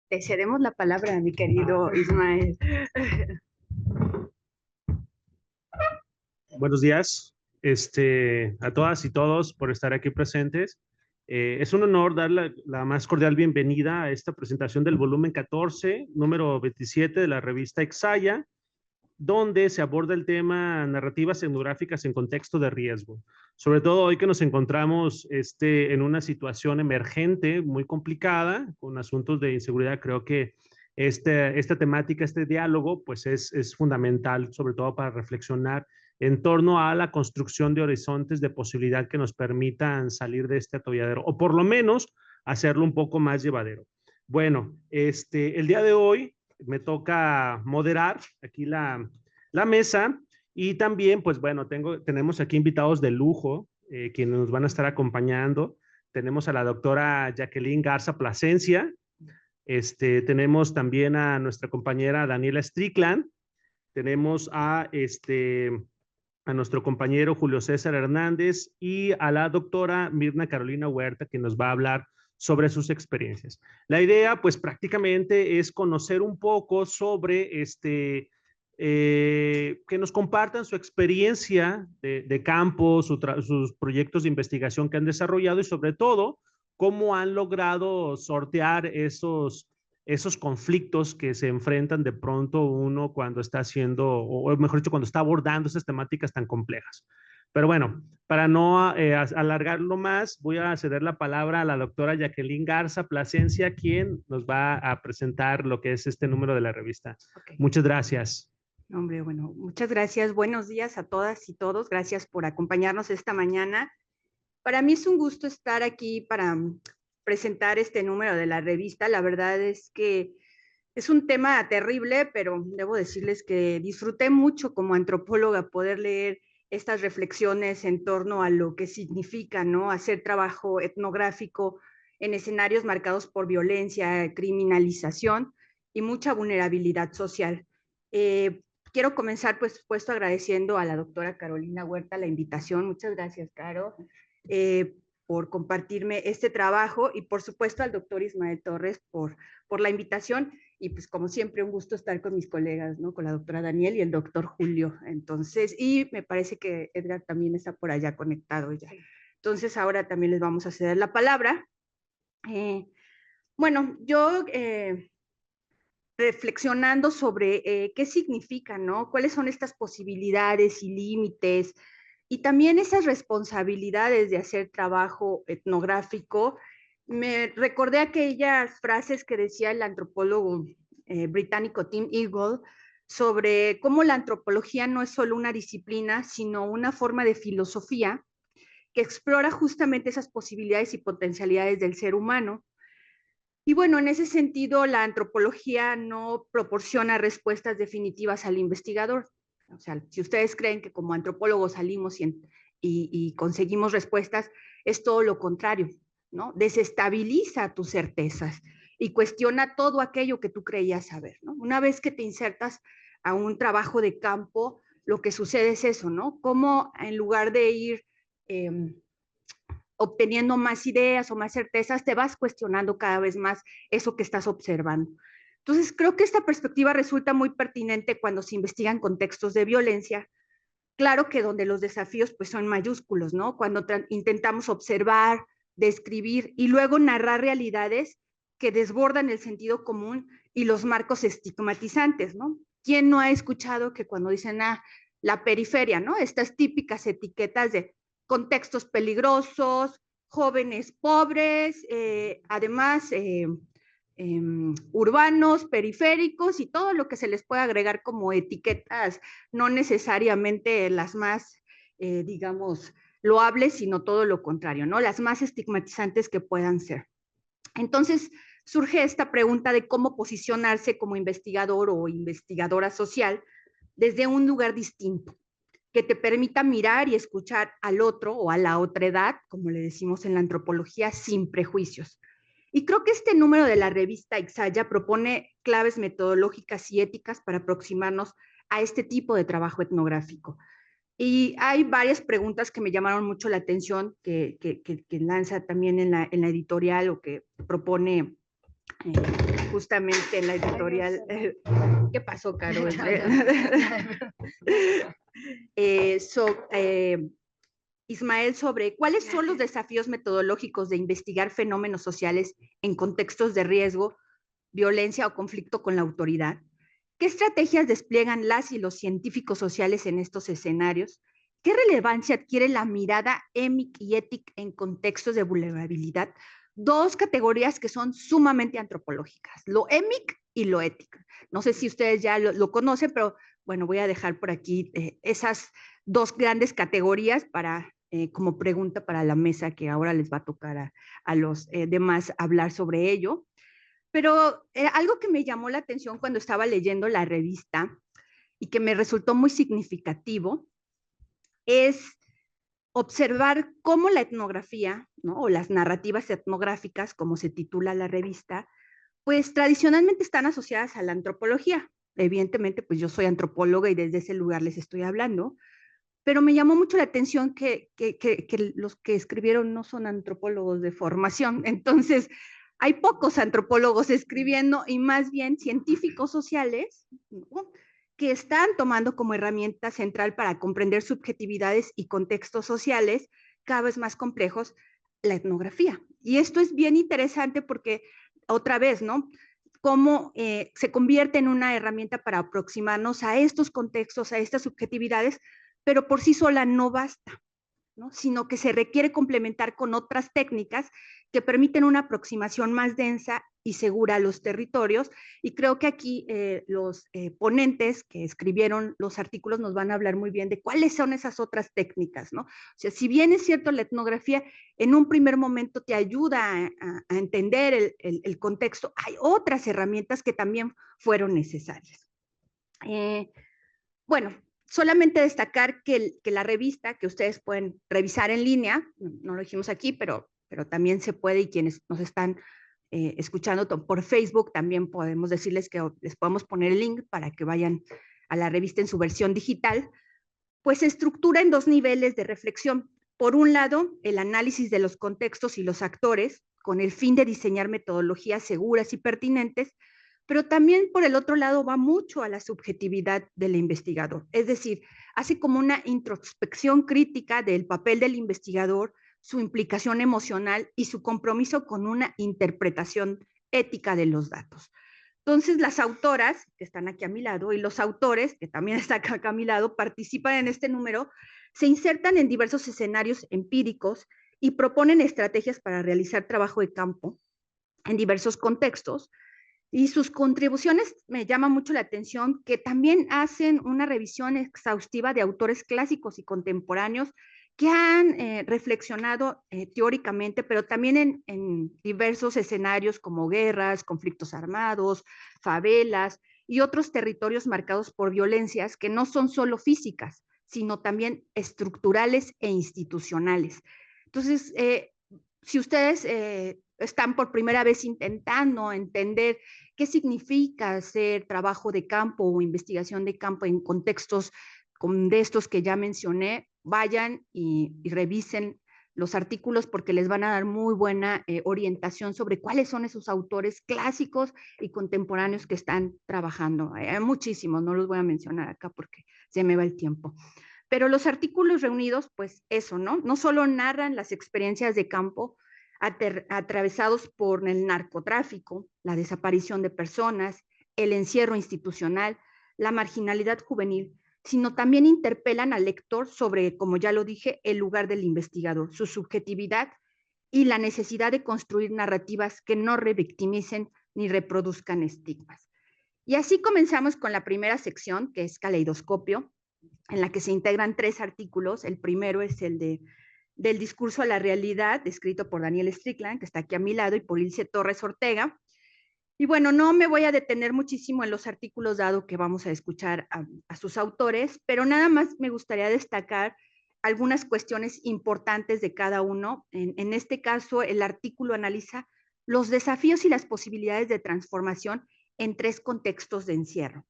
Te cedemos la palabra, mi querido Ismael. Buenos días, a todas y todos por estar aquí presentes. Es un honor dar la más cordial bienvenida a esta presentación del volumen 14, número 27 de la revista Exaya, donde se aborda el tema narrativas etnográficas en contexto de riesgo. Sobre todo hoy que nos encontramos en una situación emergente muy complicada, con asuntos de inseguridad, creo que esta temática, este diálogo, pues es fundamental, sobre todo para reflexionar en torno a la construcción de horizontes de posibilidad que nos permitan salir de este atolladero, o por lo menos hacerlo un poco más llevadero. Bueno, el día de hoy me toca moderar aquí la mesa y también, pues bueno, tenemos aquí invitados de lujo, quienes nos van a estar acompañando. Tenemos a la doctora Jacqueline Garza Plasencia, tenemos también a nuestra compañera Daniela Strickland, tenemos a nuestro compañero Julio César Hernández y a la doctora Mirna Carolina Huerta, que nos va a hablar sobre sus experiencias. La idea, pues prácticamente es conocer un poco sobre que nos compartan su experiencia de campo, sus proyectos de investigación que han desarrollado y sobre todo cómo han logrado sortear esos conflictos que se enfrentan de pronto uno cuando está haciendo, o mejor dicho, cuando está abordando esas temáticas tan complejas. Pero bueno, para no alargarlo más, voy a ceder la palabra a la doctora Jacqueline Garza Plasencia, quien nos va a presentar lo que es este número de la revista. Okay. Muchas gracias. Hombre, bueno, muchas gracias. Buenos días a todas y todos. Gracias por acompañarnos esta mañana. Para mí es un gusto estar aquí para presentar este número de la revista. La verdad es que es un tema terrible, pero debo decirles que disfruté mucho como antropóloga poder leer estas reflexiones en torno a lo que significa, ¿no? Hacer trabajo etnográfico en escenarios marcados por violencia, criminalización y mucha vulnerabilidad social. Quiero comenzar, pues, supuesto, agradeciendo a la doctora Carolina Huerta la invitación. Muchas gracias, Caro, por compartirme este trabajo y, por supuesto, al doctor Ismael Torres por la invitación. Y pues como siempre, un gusto estar con mis colegas, ¿no? Con la doctora Daniel y el doctor Julio. Entonces, y me parece que Edgar también está por allá conectado ya. Entonces, ahora también les vamos a ceder la palabra. Bueno, yo reflexionando sobre qué significa, ¿no? ¿Cuáles son estas posibilidades y límites? Y también esas responsabilidades de hacer trabajo etnográfico. Me recordé aquellas frases que decía el antropólogo británico Tim Eagle sobre cómo la antropología no es solo una disciplina, sino una forma de filosofía que explora justamente esas posibilidades y potencialidades del ser humano. Y bueno, en ese sentido, la antropología no proporciona respuestas definitivas al investigador. O sea, si ustedes creen que como antropólogos salimos y conseguimos respuestas, es todo lo contrario, ¿no? Desestabiliza tus certezas y cuestiona todo aquello que tú creías saber, ¿no? Una vez que te insertas a un trabajo de campo, lo que sucede es eso, ¿no? Como en lugar de ir obteniendo más ideas o más certezas, te vas cuestionando cada vez más eso que estás observando. Entonces, creo que esta perspectiva resulta muy pertinente cuando se investigan contextos de violencia. Claro que donde los desafíos pues son mayúsculos, ¿no? Cuando intentamos observar, describir y luego narrar realidades que desbordan el sentido común y los marcos estigmatizantes, ¿no? ¿Quién no ha escuchado que cuando dicen, la periferia, ¿no? Estas típicas etiquetas de contextos peligrosos, jóvenes pobres, además urbanos, periféricos y todo lo que se les puede agregar como etiquetas, no necesariamente las más, digamos, loables, sino todo lo contrario, ¿no? Las más estigmatizantes que puedan ser. Entonces surge esta pregunta de cómo posicionarse como investigador o investigadora social desde un lugar distinto, que te permita mirar y escuchar al otro o a la otredad, como le decimos en la antropología, sin prejuicios. Y creo que este número de la revista Ixaya propone claves metodológicas y éticas para aproximarnos a este tipo de trabajo etnográfico. Y hay varias preguntas que me llamaron mucho la atención, que lanza también en la editorial o que propone justamente en la editorial. ¿Qué pasó, Caro? Ismael, sobre cuáles son los desafíos metodológicos de investigar fenómenos sociales en contextos de riesgo, violencia o conflicto con la autoridad. ¿Qué estrategias despliegan las y los científicos sociales en estos escenarios? ¿Qué relevancia adquiere la mirada EMIC y ETIC en contextos de vulnerabilidad? Dos categorías que son sumamente antropológicas, lo EMIC y lo ETIC. No sé si ustedes ya lo conocen, pero bueno, voy a dejar por aquí esas dos grandes categorías para como pregunta para la mesa que ahora les va a tocar a los demás hablar sobre ello. Pero algo que me llamó la atención cuando estaba leyendo la revista y que me resultó muy significativo es observar cómo la etnografía, ¿no? O las narrativas etnográficas, como se titula la revista, pues tradicionalmente están asociadas a la antropología. Evidentemente, pues yo soy antropóloga y desde ese lugar les estoy hablando, pero me llamó mucho la atención que los que escribieron no son antropólogos de formación. Entonces, hay pocos antropólogos escribiendo y más bien científicos sociales, ¿no?, que están tomando como herramienta central para comprender subjetividades y contextos sociales cada vez más complejos la etnografía. Y esto es bien interesante porque, otra vez, ¿no?, cómo se convierte en una herramienta para aproximarnos a estos contextos, a estas subjetividades, pero por sí sola no basta, ¿no?, sino que se requiere complementar con otras técnicas que permiten una aproximación más densa y segura a los territorios. Y creo que aquí los ponentes que escribieron los artículos nos van a hablar muy bien de cuáles son esas otras técnicas, ¿no? O sea, si bien es cierto, la etnografía en un primer momento te ayuda a entender el contexto, hay otras herramientas que también fueron necesarias. Bueno, solamente destacar que la revista, que ustedes pueden revisar en línea, no lo dijimos aquí, pero también se puede, y quienes nos están escuchando por Facebook, también podemos decirles que les podemos poner el link para que vayan a la revista en su versión digital, pues se estructura en dos niveles de reflexión. Por un lado, el análisis de los contextos y los actores, con el fin de diseñar metodologías seguras y pertinentes, pero también por el otro lado va mucho a la subjetividad del investigador. Es decir, hace como una introspección crítica del papel del investigador, su implicación emocional y su compromiso con una interpretación ética de los datos. Entonces, las autoras, que están aquí a mi lado, y los autores, que también están acá a mi lado, participan en este número, se insertan en diversos escenarios empíricos y proponen estrategias para realizar trabajo de campo en diversos contextos, y sus contribuciones me llaman mucho la atención, que también hacen una revisión exhaustiva de autores clásicos y contemporáneos que han reflexionado teóricamente, pero también en diversos escenarios como guerras, conflictos armados, favelas y otros territorios marcados por violencias que no son solo físicas, sino también estructurales e institucionales. Entonces, si ustedes están por primera vez intentando entender qué significa hacer trabajo de campo o investigación de campo en contextos de estos que ya mencioné, vayan y revisen los artículos porque les van a dar muy buena orientación sobre cuáles son esos autores clásicos y contemporáneos que están trabajando. Hay muchísimos, no los voy a mencionar acá porque se me va el tiempo. Pero los artículos reunidos, pues eso, ¿no? No solo narran las experiencias de campo atravesados por el narcotráfico, la desaparición de personas, el encierro institucional, la marginalidad juvenil, sino también interpelan al lector sobre, como ya lo dije, el lugar del investigador, su subjetividad y la necesidad de construir narrativas que no revictimicen ni reproduzcan estigmas. Y así comenzamos con la primera sección, que es Caleidoscopio, en la que se integran 3 artículos. El primero es el del discurso a la realidad, escrito por Daniel Strickland, que está aquí a mi lado, y por Ilse Torres Ortega. Y bueno, no me voy a detener muchísimo en los artículos, dado que vamos a escuchar a sus autores, pero nada más me gustaría destacar algunas cuestiones importantes de cada uno. En este caso, el artículo analiza los desafíos y las posibilidades de transformación en 3 contextos de encierro,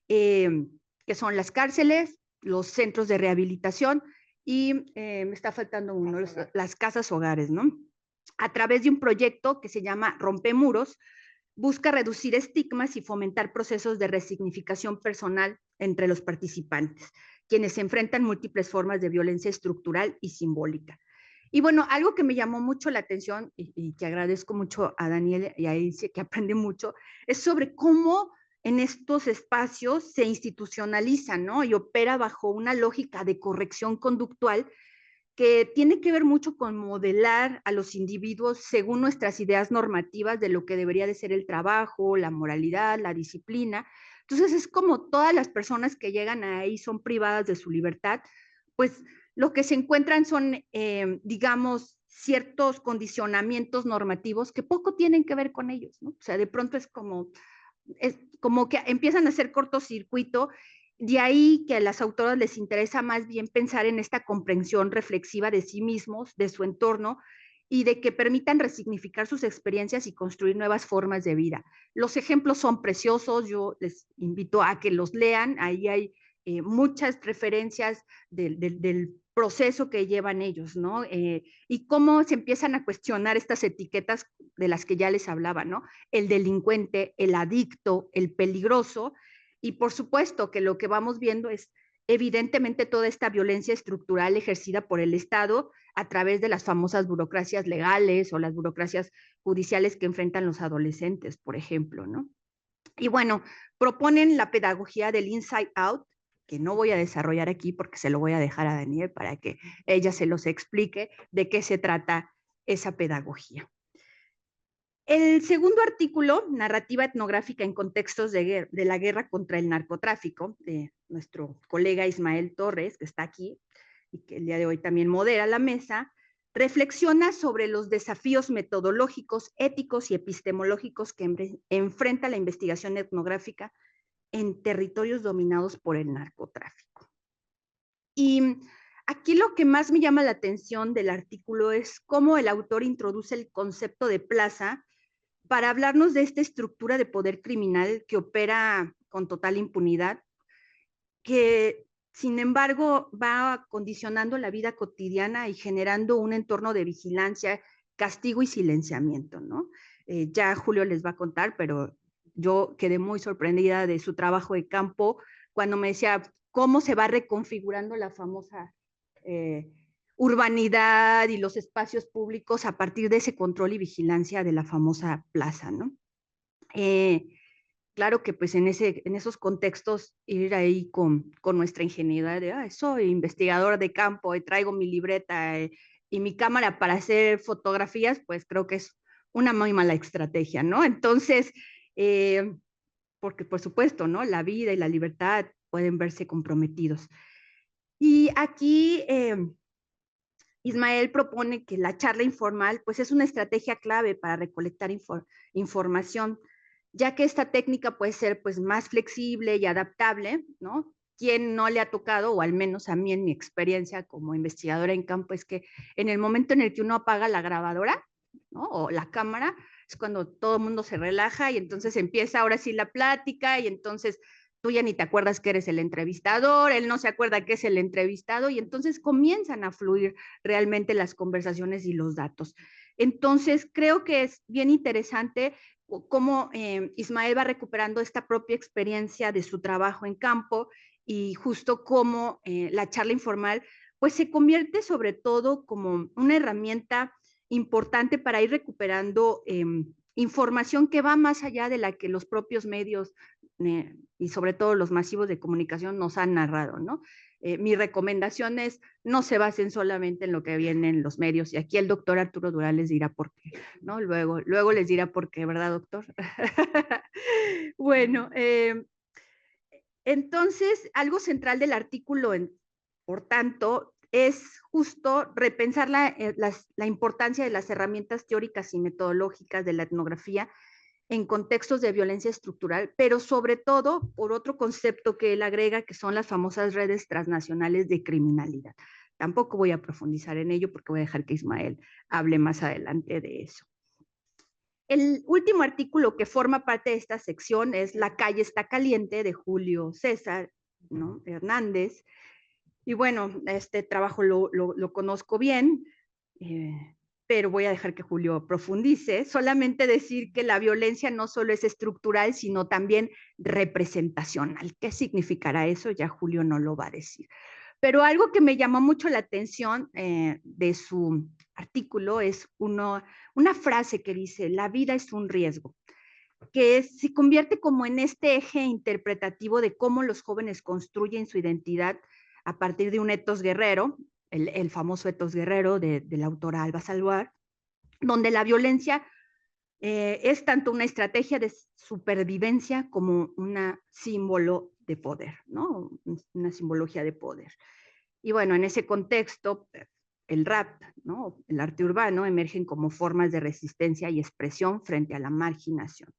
que son las cárceles, los centros de rehabilitación y me está faltando uno, las casas hogares, ¿no? A través de un proyecto que se llama Rompemuros, busca reducir estigmas y fomentar procesos de resignificación personal entre los participantes, quienes enfrentan múltiples formas de violencia estructural y simbólica. Y bueno, algo que me llamó mucho la atención y que agradezco mucho a Daniel y a Ilse, que aprendí mucho, es sobre cómo en estos espacios se institucionaliza, ¿no? Y opera bajo una lógica de corrección conductual que tiene que ver mucho con modelar a los individuos según nuestras ideas normativas de lo que debería de ser el trabajo, la moralidad, la disciplina. Entonces es como todas las personas que llegan ahí son privadas de su libertad, pues lo que se encuentran son, digamos, ciertos condicionamientos normativos que poco tienen que ver con ellos, ¿no? O sea, de pronto es como que empiezan a hacer cortocircuito. De ahí que a las autoras les interesa más bien pensar en esta comprensión reflexiva de sí mismos, de su entorno, y de que permitan resignificar sus experiencias y construir nuevas formas de vida. Los ejemplos son preciosos, yo les invito a que los lean, ahí hay muchas referencias del proceso que llevan ellos, ¿no? Y cómo se empiezan a cuestionar estas etiquetas de las que ya les hablaba, ¿no? El delincuente, el adicto, el peligroso, y por supuesto que lo que vamos viendo es evidentemente toda esta violencia estructural ejercida por el Estado a través de las famosas burocracias legales o las burocracias judiciales que enfrentan los adolescentes, por ejemplo, ¿no? Y bueno, proponen la pedagogía del inside out, que no voy a desarrollar aquí porque se lo voy a dejar a Daniel para que ella se los explique de qué se trata esa pedagogía. El segundo artículo, Narrativa etnográfica en contextos de la guerra contra el narcotráfico, de nuestro colega Ismael Torres, que está aquí y que el día de hoy también modera la mesa, reflexiona sobre los desafíos metodológicos, éticos y epistemológicos que enfrenta la investigación etnográfica en territorios dominados por el narcotráfico. Y aquí lo que más me llama la atención del artículo es cómo el autor introduce el concepto de plaza para hablarnos de esta estructura de poder criminal que opera con total impunidad, que sin embargo va condicionando la vida cotidiana y generando un entorno de vigilancia, castigo y silenciamiento, ¿no? Ya Julio les va a contar, pero yo quedé muy sorprendida de su trabajo de campo cuando me decía cómo se va reconfigurando la famosa urbanidad y los espacios públicos a partir de ese control y vigilancia de la famosa plaza, ¿no? Claro que pues en esos contextos ir ahí con nuestra ingenuidad de, soy investigador de campo y traigo mi libreta y mi cámara para hacer fotografías, pues creo que es una muy mala estrategia, ¿no? Entonces, porque por supuesto, ¿no? La vida y la libertad pueden verse comprometidos. Y aquí Ismael propone que la charla informal pues es una estrategia clave para recolectar información, ya que esta técnica puede ser pues más flexible y adaptable, ¿no? Quien no le ha tocado, o al menos a mí en mi experiencia como investigadora en campo, es que en el momento en el que uno apaga la grabadora, ¿no? O la cámara, es cuando todo el mundo se relaja y entonces empieza ahora sí la plática y entonces tú ya ni te acuerdas que eres el entrevistador, él no se acuerda que es el entrevistado y entonces comienzan a fluir realmente las conversaciones y los datos. Entonces, creo que es bien interesante cómo Ismael va recuperando esta propia experiencia de su trabajo en campo y justo cómo la charla informal pues se convierte sobre todo como una herramienta importante para ir recuperando información que va más allá de la que los propios medios y sobre todo los masivos de comunicación nos han narrado, ¿no? Mi recomendación es no se basen solamente en lo que viene en los medios y aquí el doctor Arturo Durán les dirá por qué, ¿no? Luego les dirá por qué, ¿verdad, doctor? Bueno, entonces algo central del artículo, por tanto, es justo repensar la importancia de las herramientas teóricas y metodológicas de la etnografía en contextos de violencia estructural, pero sobre todo por otro concepto que él agrega, que son las famosas redes transnacionales de criminalidad. Tampoco voy a profundizar en ello porque voy a dejar que Ismael hable más adelante de eso. El último artículo que forma parte de esta sección es La calle está caliente, de Julio César, ¿no? Hernández. Y bueno, este trabajo lo conozco bien. pero voy a dejar que Julio profundice, solamente decir que la violencia no solo es estructural, sino también representacional. ¿Qué significará eso? Ya Julio no lo va a decir. Pero algo que me llamó mucho la atención de su artículo es una frase que dice, la vida es un riesgo, que se convierte como en este eje interpretativo de cómo los jóvenes construyen su identidad a partir de un etos guerrero, el famoso etos guerrero de la autora Alba Salvar, donde la violencia es tanto una estrategia de supervivencia como una símbolo de poder, ¿no? Una simbología de poder. Y bueno, en ese contexto, el rap, ¿no? El arte urbano emergen como formas de resistencia y expresión frente a la marginación.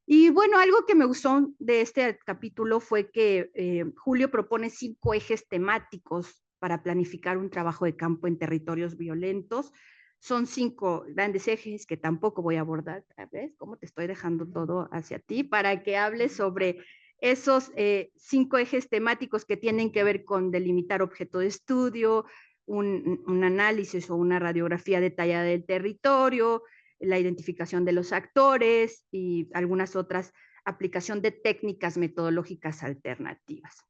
Y bueno, algo que me gustó de este capítulo fue que Julio propone 5 ejes temáticos para planificar un trabajo de campo en territorios violentos. Son 5 grandes ejes que tampoco voy a abordar. ¿Ves cómo te estoy dejando todo hacia ti? Para que hables sobre esos 5 ejes temáticos que tienen que ver con delimitar objeto de estudio, un análisis o una radiografía detallada del territorio, la identificación de los actores y algunas otras, aplicación de técnicas metodológicas alternativas.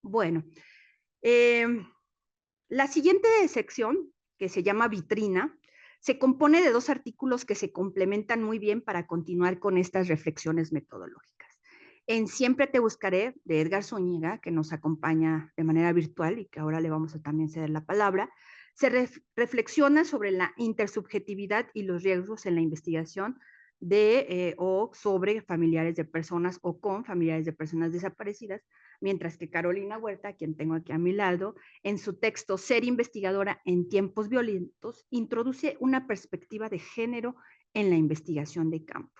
Bueno, la siguiente sección, que se llama vitrina, se compone de 2 artículos que se complementan muy bien para continuar con estas reflexiones metodológicas. En Siempre te buscaré, de Edgar Zúñiga, que nos acompaña de manera virtual y que ahora le vamos a también ceder la palabra, se reflexiona sobre la intersubjetividad y los riesgos en la investigación de o sobre familiares de personas o con familiares de personas desaparecidas, mientras que Carolina Huerta, quien tengo aquí a mi lado, en su texto Ser investigadora en tiempos violentos, introduce una perspectiva de género en la investigación de campo.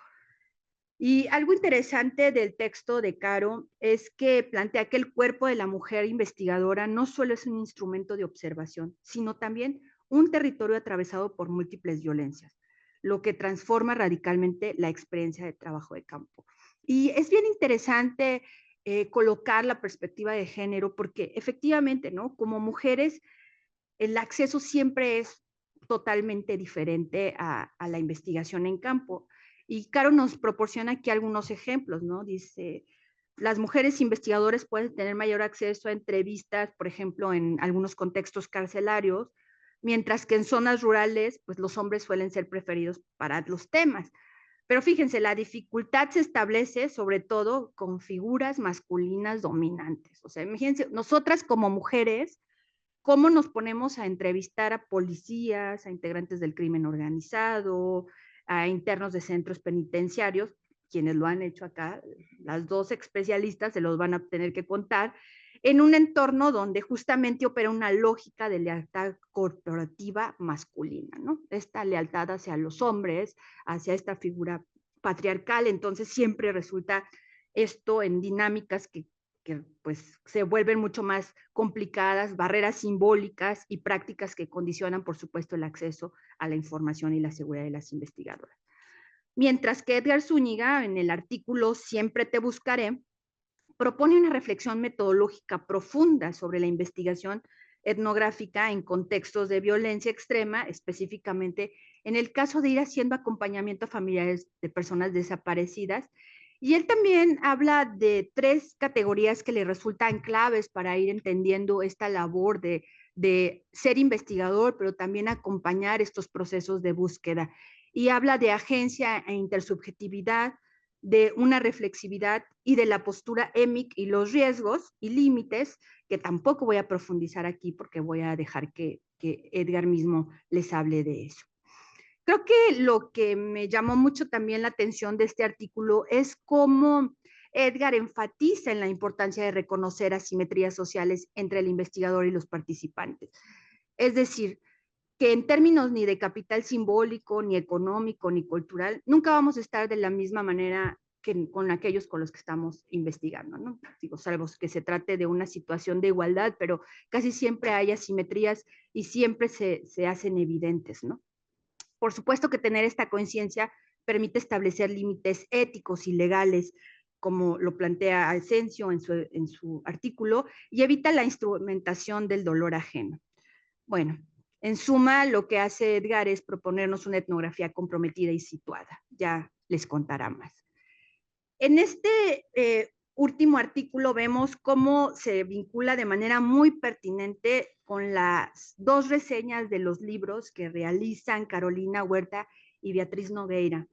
Y algo interesante del texto de Caro es que plantea que el cuerpo de la mujer investigadora no solo es un instrumento de observación, sino también un territorio atravesado por múltiples violencias, lo que transforma radicalmente la experiencia de trabajo de campo. Y es bien interesante colocar la perspectiva de género porque efectivamente, ¿no? Como mujeres, el acceso siempre es totalmente diferente a la investigación en campo. Y Caro nos proporciona aquí algunos ejemplos, ¿no? Dice, las mujeres investigadoras pueden tener mayor acceso a entrevistas, por ejemplo, en algunos contextos carcelarios, mientras que en zonas rurales, pues los hombres suelen ser preferidos para los temas. Pero fíjense, la dificultad se establece sobre todo con figuras masculinas dominantes. O sea, imagínense, nosotras como mujeres, cómo nos ponemos a entrevistar a policías, a integrantes del crimen organizado, a internos de centros penitenciarios, quienes lo han hecho acá, las 2 especialistas se los van a tener que contar, en un entorno donde justamente opera una lógica de lealtad corporativa masculina, ¿no? Esta lealtad hacia los hombres, hacia esta figura patriarcal, entonces siempre resulta esto en dinámicas que pues se vuelven mucho más complicadas, barreras simbólicas y prácticas que condicionan, por supuesto, el acceso a la información y la seguridad de las investigadoras. Mientras que Edgar Zúñiga, en el artículo Siempre te buscaré, propone una reflexión metodológica profunda sobre la investigación etnográfica en contextos de violencia extrema, específicamente en el caso de ir haciendo acompañamiento a familiares de personas desaparecidas. Y él también habla de 3 categorías que le resultan claves para ir entendiendo esta labor de ser investigador, pero también acompañar estos procesos de búsqueda. Y habla de agencia e intersubjetividad, de una reflexividad y de la postura EMIC y los riesgos y límites, que tampoco voy a profundizar aquí porque voy a dejar que Edgar mismo les hable de eso. Creo que lo que me llamó mucho también la atención de este artículo es cómo Edgar enfatiza en la importancia de reconocer asimetrías sociales entre el investigador y los participantes. Es decir, que en términos ni de capital simbólico, ni económico, ni cultural, nunca vamos a estar de la misma manera que con aquellos con los que estamos investigando, ¿no? Digo, salvo que se trate de una situación de igualdad, pero casi siempre hay asimetrías y siempre se hacen evidentes, ¿no? Por supuesto que tener esta conciencia permite establecer límites éticos y legales, como lo plantea Asensio en su artículo, y evita la instrumentación del dolor ajeno. Bueno, En suma, lo que hace Edgar es proponernos una etnografía comprometida y situada. Ya les contará más. En este último artículo vemos cómo se vincula de manera muy pertinente con las dos reseñas de los libros que realizan Carolina Huerta y Beatriz Nogueira.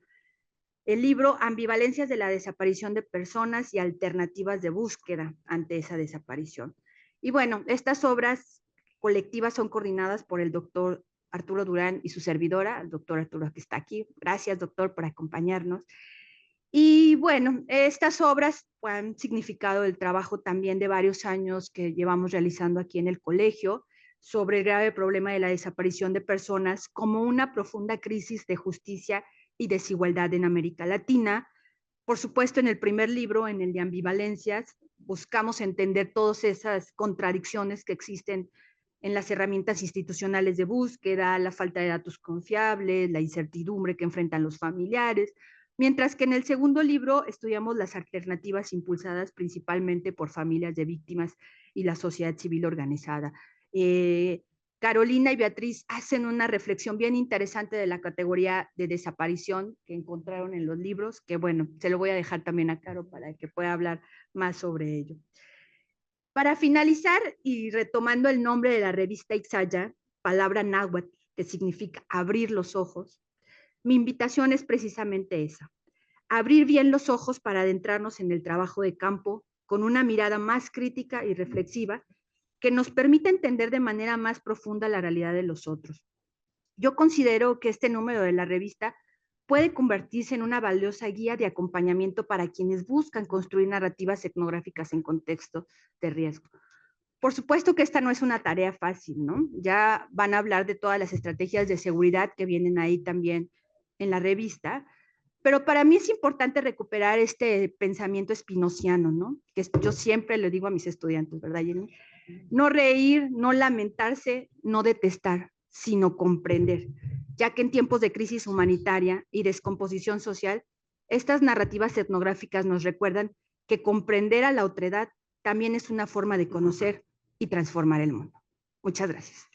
El libro Ambivalencias de la desaparición de personas y alternativas de búsqueda ante esa desaparición. Y bueno, estas obras colectivas son coordinadas por el doctor Arturo Durán y su servidora, el doctor Arturo que está aquí. Gracias, doctor, por acompañarnos. Y bueno, estas obras han significado el trabajo también de varios años que llevamos realizando aquí en el colegio sobre el grave problema de la desaparición de personas como una profunda crisis de justicia y desigualdad en América Latina. Por supuesto, en el primer libro, en el de Ambivalencias, buscamos entender todas esas contradicciones que existen en las herramientas institucionales de búsqueda, la falta de datos confiables, la incertidumbre que enfrentan los familiares, mientras que en el segundo libro estudiamos las alternativas impulsadas principalmente por familias de víctimas y la sociedad civil organizada. Carolina y Beatriz hacen una reflexión bien interesante de la categoría de desaparición que encontraron en los libros, que bueno, se lo voy a dejar también a Caro para que pueda hablar más sobre ello. Para finalizar y retomando el nombre de la revista Itzaya, palabra náhuatl que significa abrir los ojos, mi invitación es precisamente esa, abrir bien los ojos para adentrarnos en el trabajo de campo con una mirada más crítica y reflexiva que nos permita entender de manera más profunda la realidad de los otros. Yo considero que este número de la revista puede convertirse en una valiosa guía de acompañamiento para quienes buscan construir narrativas etnográficas en contexto de riesgo. Por supuesto que esta no es una tarea fácil, ¿no? Ya van a hablar de todas las estrategias de seguridad que vienen ahí también en la revista, pero para mí es importante recuperar este pensamiento espinociano, ¿no? Que yo siempre le digo a mis estudiantes, ¿verdad, Jenny? No reír, no lamentarse, no detestar, sino comprender, ya que en tiempos de crisis humanitaria y descomposición social, estas narrativas etnográficas nos recuerdan que comprender a la otredad también es una forma de conocer y transformar el mundo. Muchas gracias.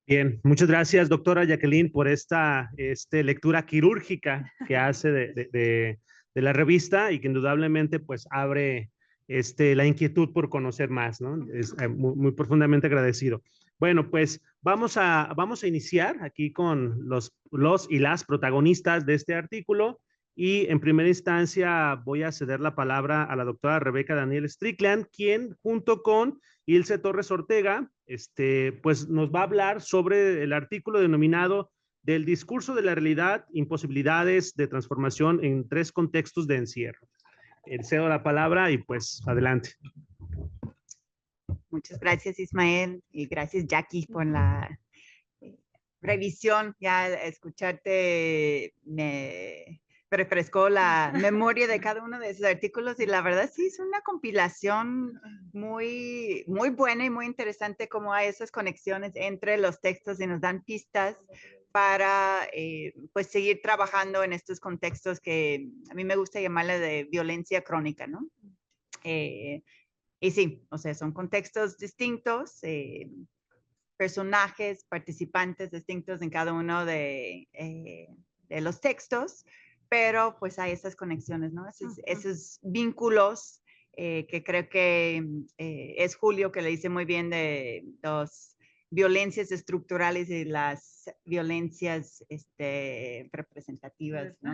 Bien, muchas gracias, doctora Jacqueline, por esta lectura quirúrgica que hace de la revista y que indudablemente pues abre la inquietud por conocer más, ¿no? Es muy, muy profundamente agradecido. Bueno, pues vamos a iniciar aquí con los y las protagonistas de este artículo y en primera instancia voy a ceder la palabra a la doctora Rebeca Daniel Strickland, quien junto con Ilse Torres Ortega, pues nos va a hablar sobre el artículo denominado Del discurso de la realidad, imposibilidades de transformación en tres contextos de encierro. Cedo la palabra y pues adelante. Muchas gracias, Ismael, y gracias, Jackie, por la revisión. Ya escucharte me refrescó la memoria de cada uno de esos artículos y la verdad sí es una compilación muy, muy buena y muy interesante cómo hay esas conexiones entre los textos y nos dan pistas para pues seguir trabajando en estos contextos que a mí me gusta llamarle de violencia crónica, ¿no? Y sí, o sea, son contextos distintos, personajes, participantes distintos en cada uno de los textos, pero pues hay esas conexiones, ¿no? Esos vínculos que creo que es Julio que le dice muy bien de las violencias estructurales y las violencias representativas, ¿no?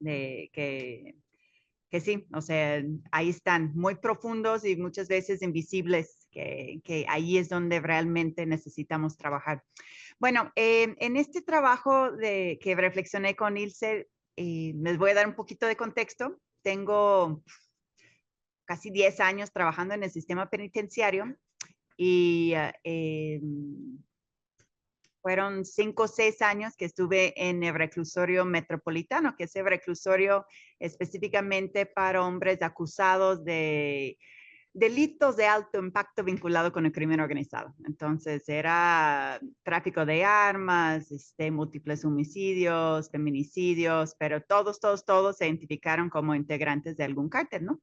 Que sí, o sea, ahí están, muy profundos y muchas veces invisibles, que ahí es donde realmente necesitamos trabajar. Bueno, en este trabajo que reflexioné con Ilse, les voy a dar un poquito de contexto. Tengo casi 10 años trabajando en el sistema penitenciario y fueron 5 o 6 años que estuve en el reclusorio metropolitano, que es el reclusorio específicamente para hombres acusados de delitos de alto impacto vinculado con el crimen organizado. Entonces, era tráfico de armas, múltiples homicidios, feminicidios, pero todos se identificaron como integrantes de algún cártel, ¿no?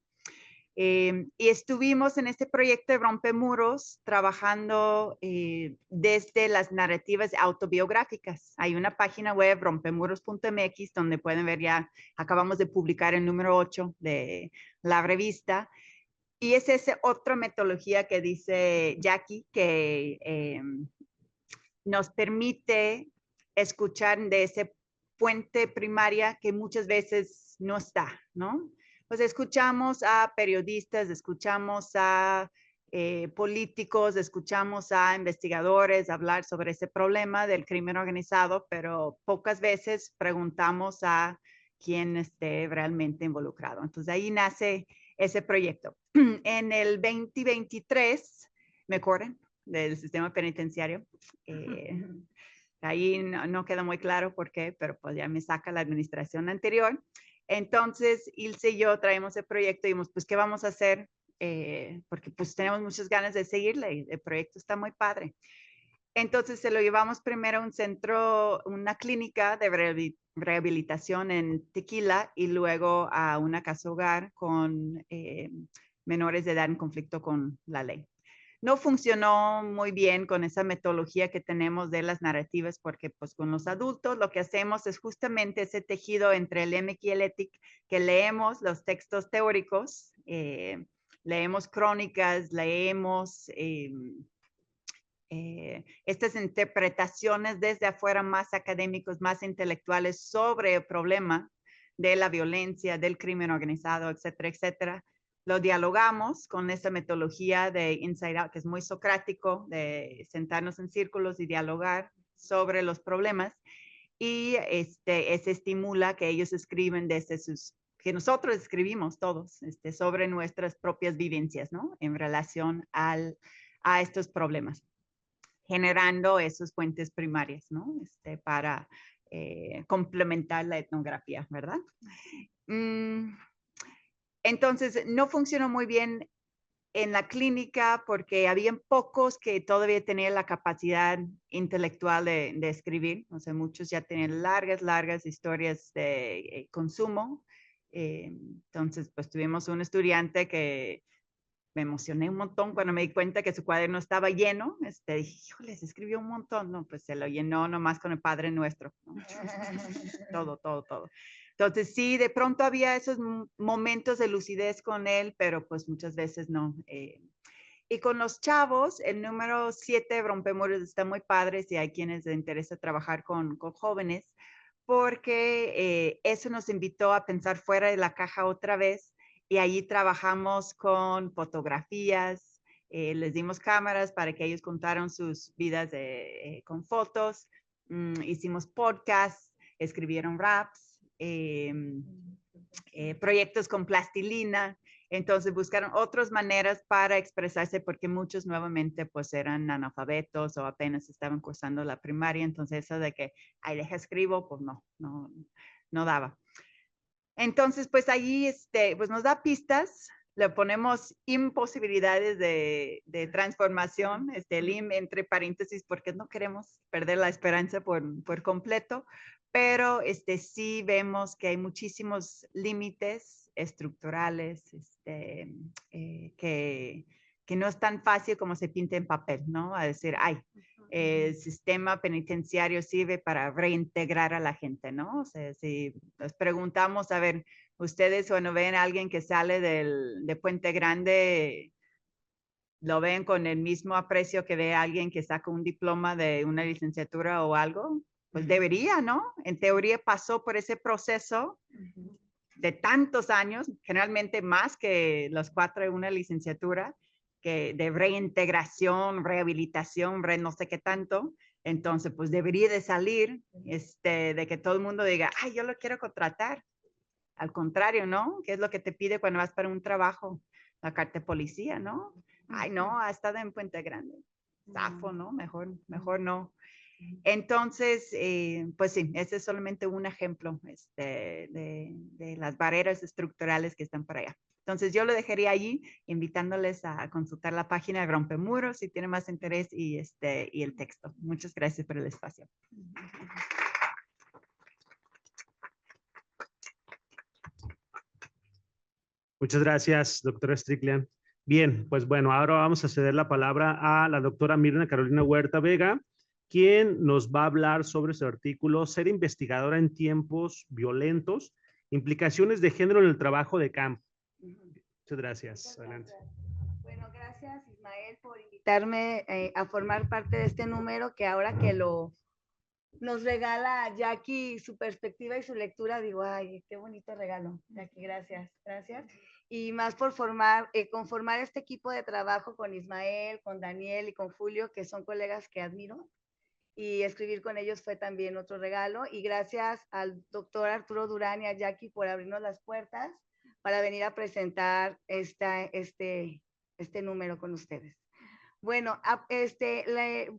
Y estuvimos en este proyecto de Rompemuros trabajando desde las narrativas autobiográficas. Hay una página web, rompemuros.mx, donde pueden ver ya, acabamos de publicar el número 8 de la revista. Y es esa otra metodología que dice Jackie, que nos permite escuchar de ese puente primaria que muchas veces no está, ¿no? Pues escuchamos a periodistas, escuchamos a políticos, escuchamos a investigadores hablar sobre ese problema del crimen organizado, pero pocas veces preguntamos a quién esté realmente involucrado. Entonces ahí nace ese proyecto. En el 2023, me corren del sistema penitenciario. Ahí no queda muy claro por qué, pero pues ya me saca la administración anterior. Entonces, Ilse y yo traemos el proyecto y dijimos, pues, ¿qué vamos a hacer? Porque pues tenemos muchas ganas de seguirle. El proyecto está muy padre. Entonces, se lo llevamos primero a un centro, una clínica de rehabilitación en Tequila y luego a una casa hogar con menores de edad en conflicto con la ley. No funcionó muy bien con esa metodología que tenemos de las narrativas porque pues con los adultos lo que hacemos es justamente ese tejido entre el EMEC y el ETIC, que leemos los textos teóricos, leemos crónicas, leemos estas interpretaciones desde afuera más académicos, más intelectuales sobre el problema de la violencia, del crimen organizado, etcétera, etcétera. Lo dialogamos con esta metodología de Inside Out, que es muy socrático, de sentarnos en círculos y dialogar sobre los problemas. Y se estimula que ellos escriben desde sus, que nosotros escribimos todos, sobre nuestras propias vivencias, ¿no? En relación a estos problemas, generando esos fuentes primarias, ¿no? Para complementar la etnografía, ¿verdad? Entonces, no funcionó muy bien en la clínica porque habían pocos que todavía tenían la capacidad intelectual de escribir. O sea, muchos ya tenían largas historias de consumo. Entonces, pues tuvimos un estudiante que me emocioné un montón cuando me di cuenta que su cuaderno estaba lleno. Dije, híjole, se escribió un montón. No, pues se lo llenó nomás con el Padre Nuestro, ¿no? todo. Entonces, sí, de pronto había esos momentos de lucidez con él, pero pues muchas veces no. Y con los chavos, el número 7, Rompemuros, está muy padre si hay quienes les interesa trabajar con jóvenes, porque eso nos invitó a pensar fuera de la caja otra vez. Y allí trabajamos con fotografías, les dimos cámaras para que ellos contaran sus vidas con fotos, hicimos podcasts, escribieron raps, proyectos con plastilina. Entonces buscaron otras maneras para expresarse porque muchos nuevamente pues eran analfabetos o apenas estaban cursando la primaria. Entonces eso de que, ay, deja escribo, pues no daba. Entonces, pues allí pues nos da pistas, le ponemos imposibilidades de transformación, el entre paréntesis, porque no queremos perder la esperanza por completo, pero sí vemos que hay muchísimos límites estructurales que no es tan fácil como se pinta en papel, ¿no? A decir, ay, el sistema penitenciario sirve para reintegrar a la gente, ¿no? O sea, si nos preguntamos, a ver, ustedes cuando ven a alguien que sale de Puente Grande, ¿lo ven con el mismo aprecio que ve a alguien que saca un diploma de una licenciatura o algo? Pues debería, ¿no? En teoría pasó por ese proceso de tantos años, generalmente más que los 4 de una licenciatura, que de reintegración, rehabilitación, no sé qué tanto. Entonces, pues debería de salir de que todo el mundo diga, ay, yo lo quiero contratar. Al contrario, ¿no? ¿Qué es lo que te pide cuando vas para un trabajo? La carta de policía, ¿no? Ay, no, ha estado en Puente Grande. Zafo, ¿no? Mejor no. Entonces, pues sí, ese es solamente un ejemplo de las barreras estructurales que están por allá. Entonces yo lo dejaría allí, invitándoles a consultar la página de Rompemuros si tienen más interés y el texto. Muchas gracias por el espacio. Muchas gracias, doctora Strickland. Bien, pues bueno, ahora vamos a ceder la palabra a la doctora Mirna Carolina Huerta Vega, quien nos va a hablar sobre su artículo Ser investigadora en tiempos violentos, implicaciones de género en el trabajo de campo. Muchas gracias. Muchas Adelante. gracias. Bueno, gracias Ismael por invitarme a formar parte de este número que ahora que nos regala Jackie su perspectiva y su lectura, digo, ay, qué bonito regalo, Jackie, gracias, gracias. Y más por conformar este equipo de trabajo con Ismael, con Daniel y con Julio, que son colegas que admiro. Y escribir con ellos fue también otro regalo. Y gracias al doctor Arturo Durán y a Jackie por abrirnos las puertas para venir a presentar este número con ustedes. Bueno,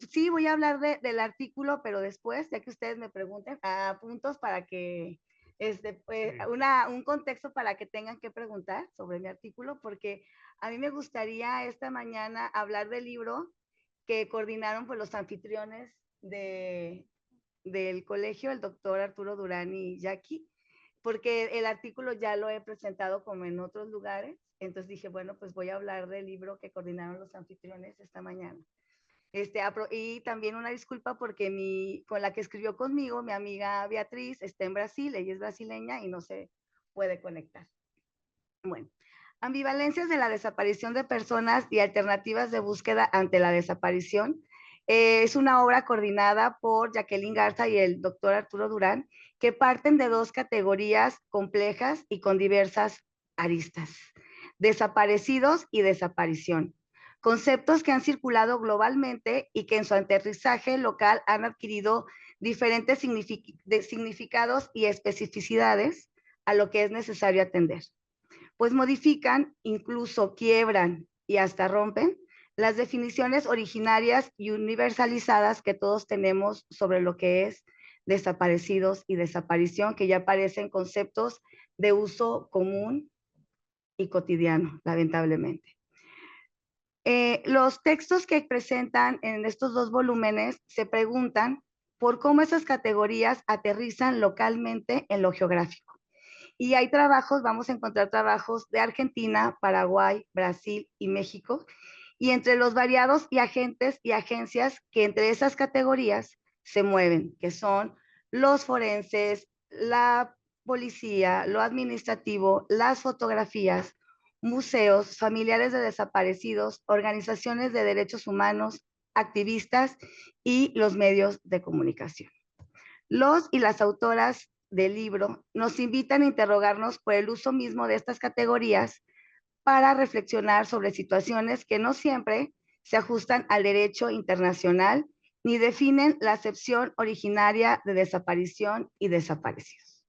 sí voy a hablar del artículo, pero después, ya que ustedes me pregunten, a puntos para que, un contexto para que tengan que preguntar sobre mi artículo, porque a mí me gustaría esta mañana hablar del libro que coordinaron pues, los anfitriones del colegio, el doctor Arturo Durán y Jackie, porque el artículo ya lo he presentado como en otros lugares, entonces dije, bueno, pues voy a hablar del libro que coordinaron los anfitriones esta mañana. Y también una disculpa porque con la que escribió conmigo, mi amiga Beatriz, está en Brasil, ella es brasileña y no se puede conectar. Bueno, ambivalencias de la desaparición de personas y alternativas de búsqueda ante la desaparición. Es una obra coordinada por Jacqueline Garza y el doctor Arturo Durán, que parten de dos categorías complejas y con diversas aristas: desaparecidos y desaparición. Conceptos que han circulado globalmente y que en su aterrizaje local han adquirido diferentes significados y especificidades a lo que es necesario atender. Pues modifican, incluso quiebran y hasta rompen las definiciones originarias y universalizadas que todos tenemos sobre lo que es desaparecidos y desaparición, que ya parecen conceptos de uso común y cotidiano, lamentablemente. Los textos que presentan en estos dos volúmenes se preguntan por cómo esas categorías aterrizan localmente en lo geográfico. Y hay trabajos, vamos a encontrar trabajos de Argentina, Paraguay, Brasil y México, y entre los variados y agentes y agencias que entre esas categorías se mueven, que son los forenses, la policía, lo administrativo, las fotografías, museos, familiares de desaparecidos, organizaciones de derechos humanos, activistas y los medios de comunicación. Los y las autoras del libro nos invitan a interrogarnos por el uso mismo de estas categorías para reflexionar sobre situaciones que no siempre se ajustan al derecho internacional ni definen la acepción originaria de desaparición y desaparecidos.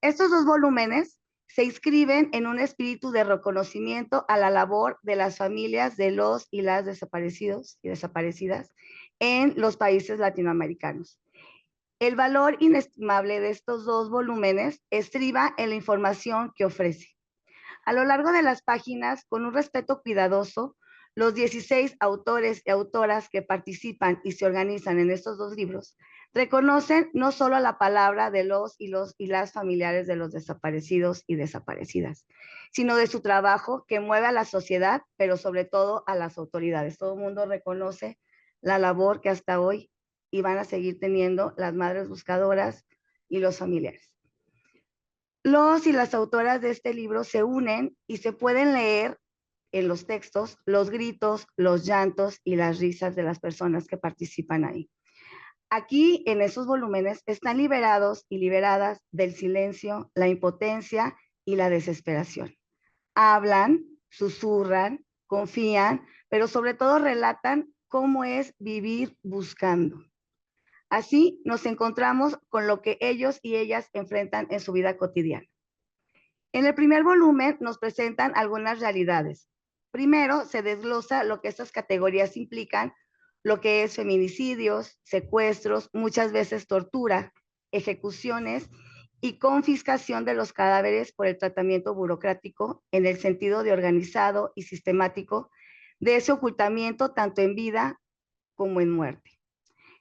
Estos dos volúmenes se inscriben en un espíritu de reconocimiento a la labor de las familias de los y las desaparecidos y desaparecidas en los países latinoamericanos. El valor inestimable de estos dos volúmenes estriba en la información que ofrece. A lo largo de las páginas, con un respeto cuidadoso, los 16 autores y autoras que participan y se organizan en estos dos libros reconocen no solo la palabra de los y las familiares de los desaparecidos y desaparecidas, sino de su trabajo que mueve a la sociedad, pero sobre todo a las autoridades. Todo el mundo reconoce la labor que hasta hoy y van a seguir teniendo las madres buscadoras y los familiares. Los y las autoras de este libro se unen y se pueden leer en los textos los gritos, los llantos y las risas de las personas que participan ahí. Aquí, en esos volúmenes, están liberados y liberadas del silencio, la impotencia y la desesperación. Hablan, susurran, confían, pero sobre todo relatan cómo es vivir buscando. Así nos encontramos con lo que ellos y ellas enfrentan en su vida cotidiana. En el primer volumen nos presentan algunas realidades. Primero, se desglosa lo que estas categorías implican, lo que es feminicidios, secuestros, muchas veces tortura, ejecuciones y confiscación de los cadáveres por el tratamiento burocrático en el sentido de organizado y sistemático de ese ocultamiento tanto en vida como en muerte.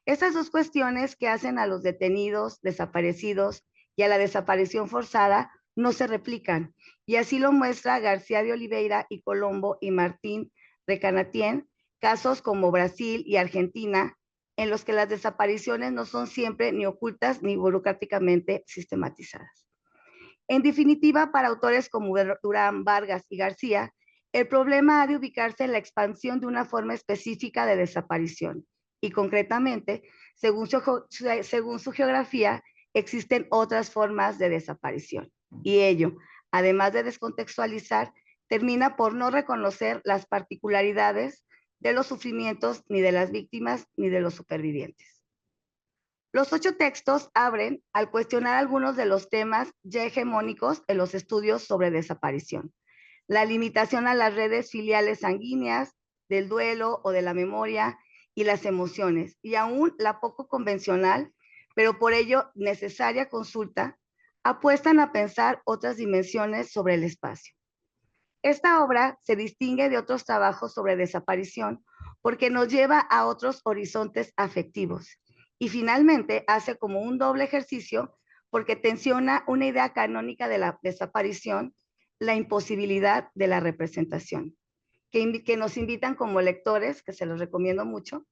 Estas dos cuestiones que hacen a los detenidos, desaparecidos y a la desaparición forzada no se replican, y así lo muestra García de Oliveira y Colombo y Martín Recanatien, casos como Brasil y Argentina, en los que las desapariciones no son siempre ni ocultas ni burocráticamente sistematizadas. En definitiva, para autores como Durán, Vargas y García, el problema ha de ubicarse en la expansión de una forma específica de desaparición. Y concretamente, según su geografía, existen otras formas de desaparición. Y ello, además de descontextualizar, termina por no reconocer las particularidades de los sufrimientos ni de las víctimas ni de los supervivientes. Los 8 textos abren al cuestionar algunos de los temas ya hegemónicos en los estudios sobre desaparición. La limitación a las redes filiales sanguíneas, del duelo o de la memoria y las emociones, y aún la poco convencional, pero por ello necesaria consulta, apuestan a pensar otras dimensiones sobre el espacio. Esta obra se distingue de otros trabajos sobre desaparición porque nos lleva a otros horizontes afectivos y finalmente hace como un doble ejercicio porque tensiona una idea canónica de la desaparición, la imposibilidad de la representación, que nos invitan como lectores, que se los recomiendo mucho,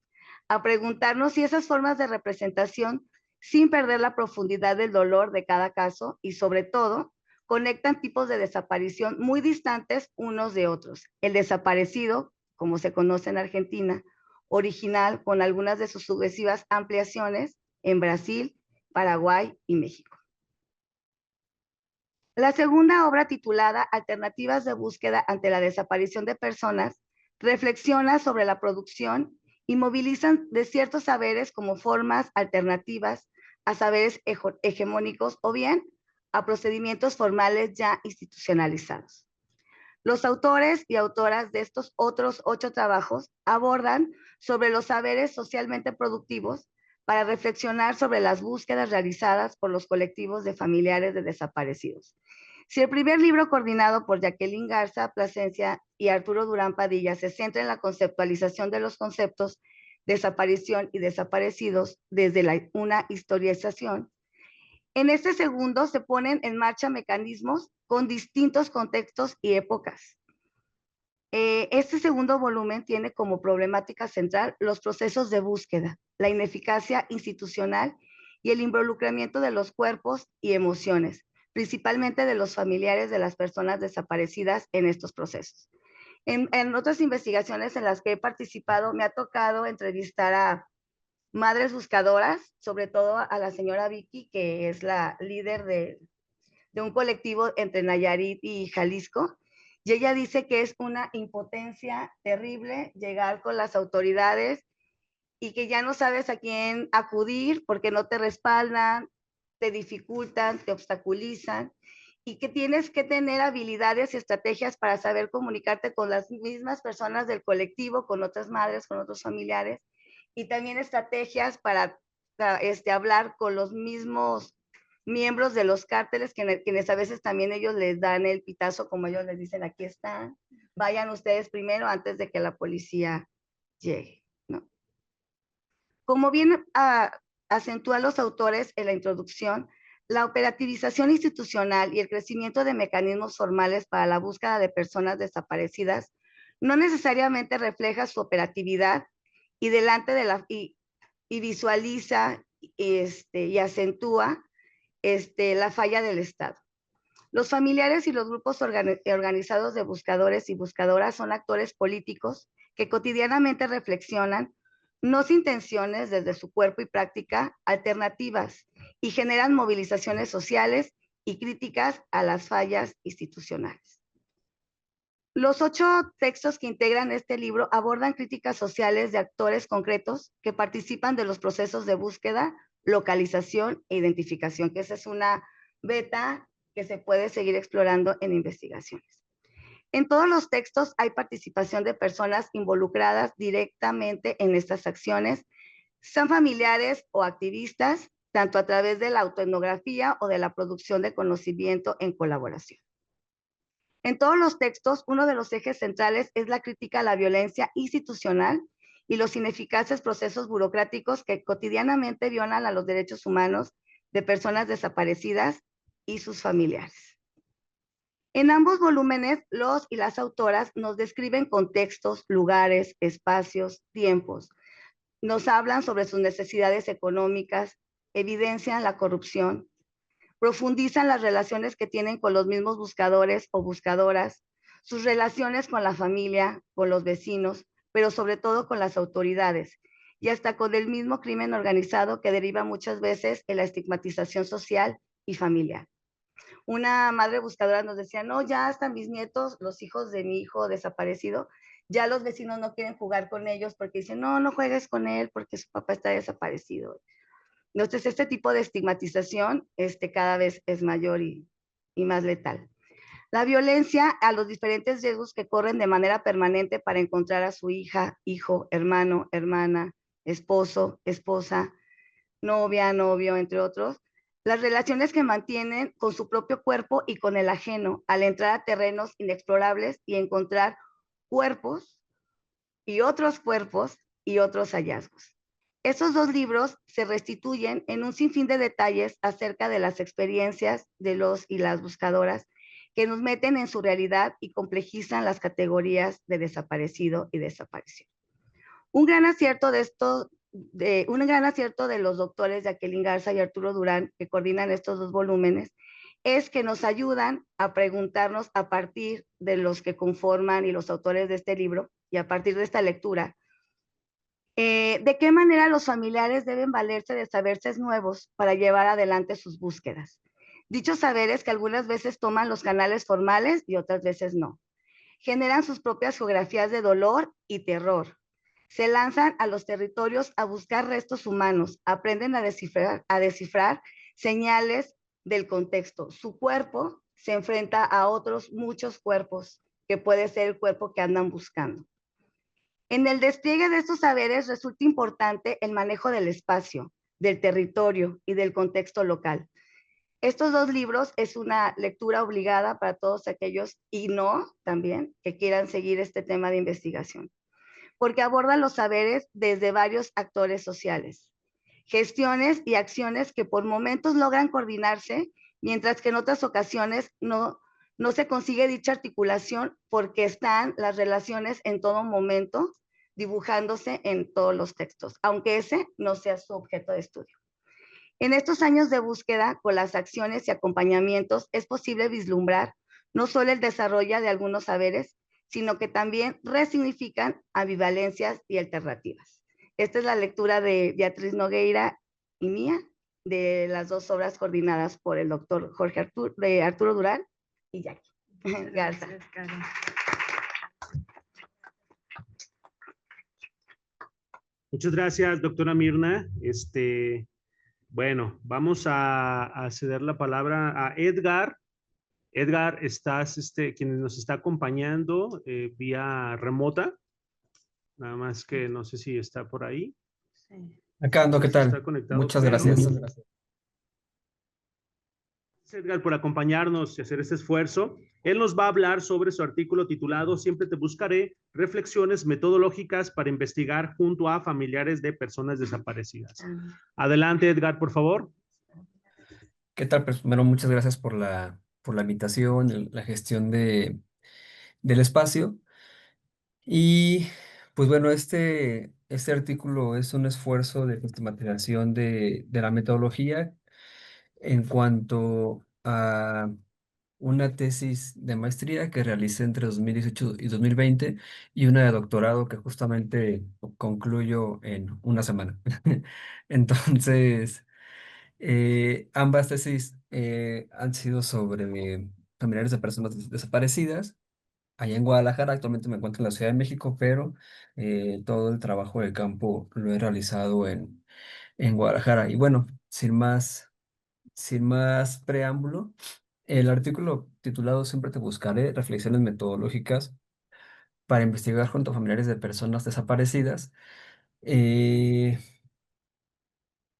a preguntarnos si esas formas de representación, sin perder la profundidad del dolor de cada caso y sobre todo, conectan tipos de desaparición muy distantes unos de otros. El desaparecido, como se conoce en Argentina, original con algunas de sus sucesivas ampliaciones en Brasil, Paraguay y México. La segunda obra, titulada Alternativas de búsqueda ante la desaparición de personas, reflexiona sobre la producción y movilizan de ciertos saberes como formas alternativas a saberes hegemónicos o bien a procedimientos formales ya institucionalizados. Los autores y autoras de estos otros 8 trabajos abordan sobre los saberes socialmente productivos para reflexionar sobre las búsquedas realizadas por los colectivos de familiares de desaparecidos. Si el primer libro, coordinado por Jacqueline Garza Plasencia y Arturo Durán Padilla, se centra en la conceptualización de los conceptos desaparición y desaparecidos desde una historización, en este segundo se ponen en marcha mecanismos con distintos contextos y épocas. Este segundo volumen tiene como problemática central los procesos de búsqueda, la ineficacia institucional y el involucramiento de los cuerpos y emociones, principalmente de los familiares de las personas desaparecidas en estos procesos. En otras investigaciones en las que he participado, me ha tocado entrevistar a madres buscadoras, sobre todo a la señora Vicky, que es la líder de un colectivo entre Nayarit y Jalisco, y ella dice que es una impotencia terrible llegar con las autoridades y que ya no sabes a quién acudir porque no te respaldan, te dificultan, te obstaculizan, y que tienes que tener habilidades y estrategias para saber comunicarte con las mismas personas del colectivo, con otras madres, con otros familiares, y también estrategias para hablar con los mismos miembros de los cárteles, quienes a veces también ellos les dan el pitazo, como ellos les dicen, aquí están, vayan ustedes primero antes de que la policía llegue, ¿no? Como bien acentúan los autores en la introducción, la operativización institucional y el crecimiento de mecanismos formales para la búsqueda de personas desaparecidas no necesariamente refleja su operatividad y visualiza y acentúa la falla del Estado. Los familiares y los grupos organizados de buscadores y buscadoras son actores políticos que cotidianamente reflexionan, no sin tensiones desde su cuerpo y práctica, alternativas y generan movilizaciones sociales y críticas a las fallas institucionales. Los 8 textos que integran este libro abordan críticas sociales de actores concretos que participan de los procesos de búsqueda, localización e identificación, que esa es una beta que se puede seguir explorando en investigaciones. En todos los textos hay participación de personas involucradas directamente en estas acciones, sean familiares o activistas, tanto a través de la autoetnografía o de la producción de conocimiento en colaboración. En todos los textos, uno de los ejes centrales es la crítica a la violencia institucional y los ineficaces procesos burocráticos que cotidianamente violan a los derechos humanos de personas desaparecidas y sus familiares. En ambos volúmenes, los y las autoras nos describen contextos, lugares, espacios, tiempos. Nos hablan sobre sus necesidades económicas, evidencian la corrupción, profundizan las relaciones que tienen con los mismos buscadores o buscadoras, sus relaciones con la familia, con los vecinos, pero sobre todo con las autoridades y hasta con el mismo crimen organizado que deriva muchas veces en la estigmatización social y familiar. Una madre buscadora nos decía, no, ya hasta mis nietos, los hijos de mi hijo desaparecido, ya los vecinos no quieren jugar con ellos porque dicen, no, no juegues con él porque su papá está desaparecido. Entonces, este tipo de estigmatización cada vez es mayor y más letal. La violencia a los diferentes riesgos que corren de manera permanente para encontrar a su hija, hijo, hermano, hermana, esposo, esposa, novia, novio, entre otros. Las relaciones que mantienen con su propio cuerpo y con el ajeno al entrar a terrenos inexplorables y encontrar cuerpos y otros hallazgos. Esos dos libros se restituyen en un sinfín de detalles acerca de las experiencias de los y las buscadoras que nos meten en su realidad y complejizan las categorías de desaparecido y desaparición. Un gran acierto de los doctores Jacqueline Garza y Arturo Durán, que coordinan estos dos volúmenes, es que nos ayudan a preguntarnos a partir de los que conforman y los autores de este libro y a partir de esta lectura, ¿de qué manera los familiares deben valerse de saberes nuevos para llevar adelante sus búsquedas? Dichos saberes que algunas veces toman los canales formales y otras veces no. Generan sus propias geografías de dolor y terror. Se lanzan a los territorios a buscar restos humanos, aprenden a descifrar señales del contexto. Su cuerpo se enfrenta a otros muchos cuerpos, que puede ser el cuerpo que andan buscando. En el despliegue de estos saberes resulta importante el manejo del espacio, del territorio y del contexto local. Estos dos libros es una lectura obligada para todos aquellos y no también que quieran seguir este tema de investigación, porque abordan los saberes desde varios actores sociales, gestiones y acciones que por momentos logran coordinarse, mientras que en otras ocasiones no se consigue dicha articulación porque están las relaciones en todo momento dibujándose en todos los textos, aunque ese no sea su objeto de estudio. En estos años de búsqueda, con las acciones y acompañamientos, es posible vislumbrar no solo el desarrollo de algunos saberes, sino que también resignifican ambivalencias y alternativas. Esta es la lectura de Beatriz Nogueira y mía, de las dos obras coordinadas por el doctor Arturo Durán y Jackie Garza. Muchas gracias, doctora Mirna. Bueno, vamos a ceder la palabra a Edgar. Edgar, estás, quien nos está acompañando vía remota. Nada más que no sé si está por ahí. Sí. Acá ando, ¿qué tal? Muchas gracias. Edgar, por acompañarnos y hacer este esfuerzo. Él nos va a hablar sobre su artículo titulado Siempre te buscaré, reflexiones metodológicas para investigar junto a familiares de personas desaparecidas. Adelante, Edgar, por favor. ¿Qué tal? Pues, primero, muchas gracias por la invitación, la gestión del espacio. Y pues bueno, este artículo es un esfuerzo de sistematización de la metodología en cuanto a una tesis de maestría que realicé entre 2018 y 2020 y una de doctorado que justamente concluyo en una semana. Entonces, ambas tesis han sido sobre familiares de personas desaparecidas. Allá en Guadalajara, actualmente me encuentro en la Ciudad de México, pero todo el trabajo de campo lo he realizado en Guadalajara. Y bueno, sin más preámbulo, el artículo titulado Siempre te buscaré, reflexiones metodológicas para investigar junto a familiares de personas desaparecidas,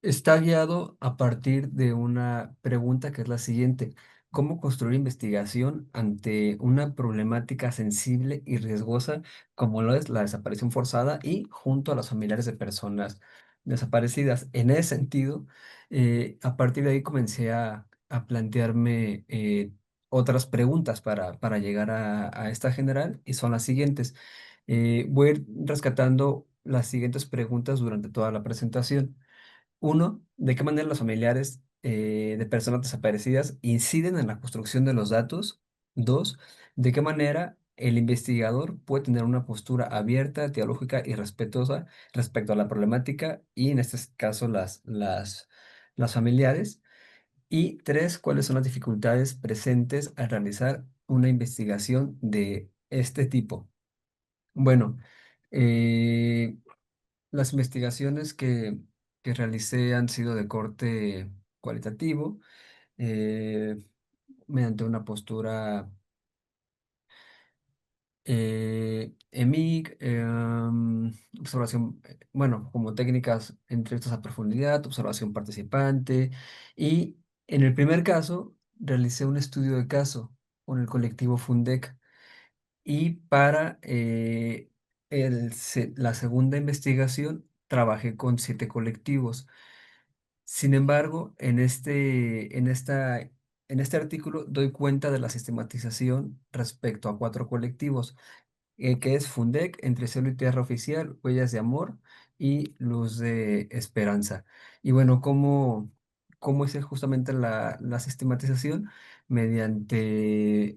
Está guiado a partir de una pregunta que es la siguiente: ¿cómo construir investigación ante una problemática sensible y riesgosa como lo es la desaparición forzada y junto a los familiares de personas desaparecidas? En ese sentido, a partir de ahí comencé a plantearme otras preguntas para llegar a esta general, y son las siguientes. Voy a ir rescatando las siguientes preguntas durante toda la presentación. Uno, ¿de qué manera los familiares de personas desaparecidas inciden en la construcción de los datos? Dos, ¿de qué manera el investigador puede tener una postura abierta, dialógica y respetuosa respecto a la problemática y en este caso las familiares? Y tres, ¿cuáles son las dificultades presentes al realizar una investigación de este tipo? Bueno, eh, las investigaciones que realicé han sido de corte cualitativo, eh, mediante una postura EMIC, observación, bueno, como técnicas, entrevistas a profundidad, observación participante. Y en el primer caso, realicé un estudio de caso con el colectivo Fundec. Y para la segunda investigación, trabajé con 7 colectivos. Sin embargo, en este artículo doy cuenta de la sistematización respecto a 4 colectivos, que es Fundec, Entre Cielo y Tierra Oficial, Huellas de Amor y Luz de Esperanza. Y bueno, ¿cómo es justamente la sistematización? Mediante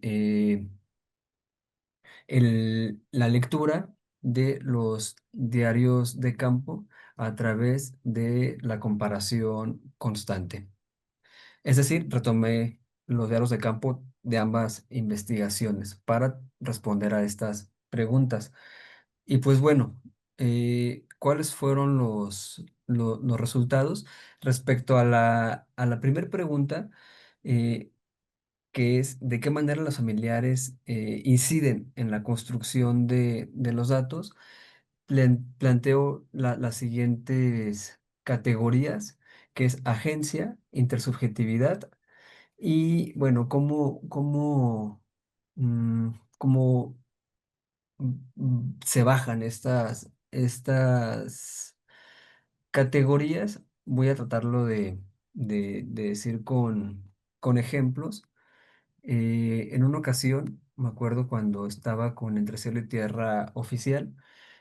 la lectura de los diarios de campo a través de la comparación constante. Es decir, retomé los diarios de campo de ambas investigaciones para responder a estas preguntas. Y pues bueno, ¿cuáles fueron los resultados? Respecto a la primera pregunta, eh, que es de qué manera los familiares inciden en la construcción de los datos, planteo las siguientes categorías, que es agencia, intersubjetividad y, bueno, mm, cómo se bajan estas categorías. Voy a tratarlo de decir con ejemplos. En una ocasión, me acuerdo cuando estaba con Entre Cielo y Tierra Oficial,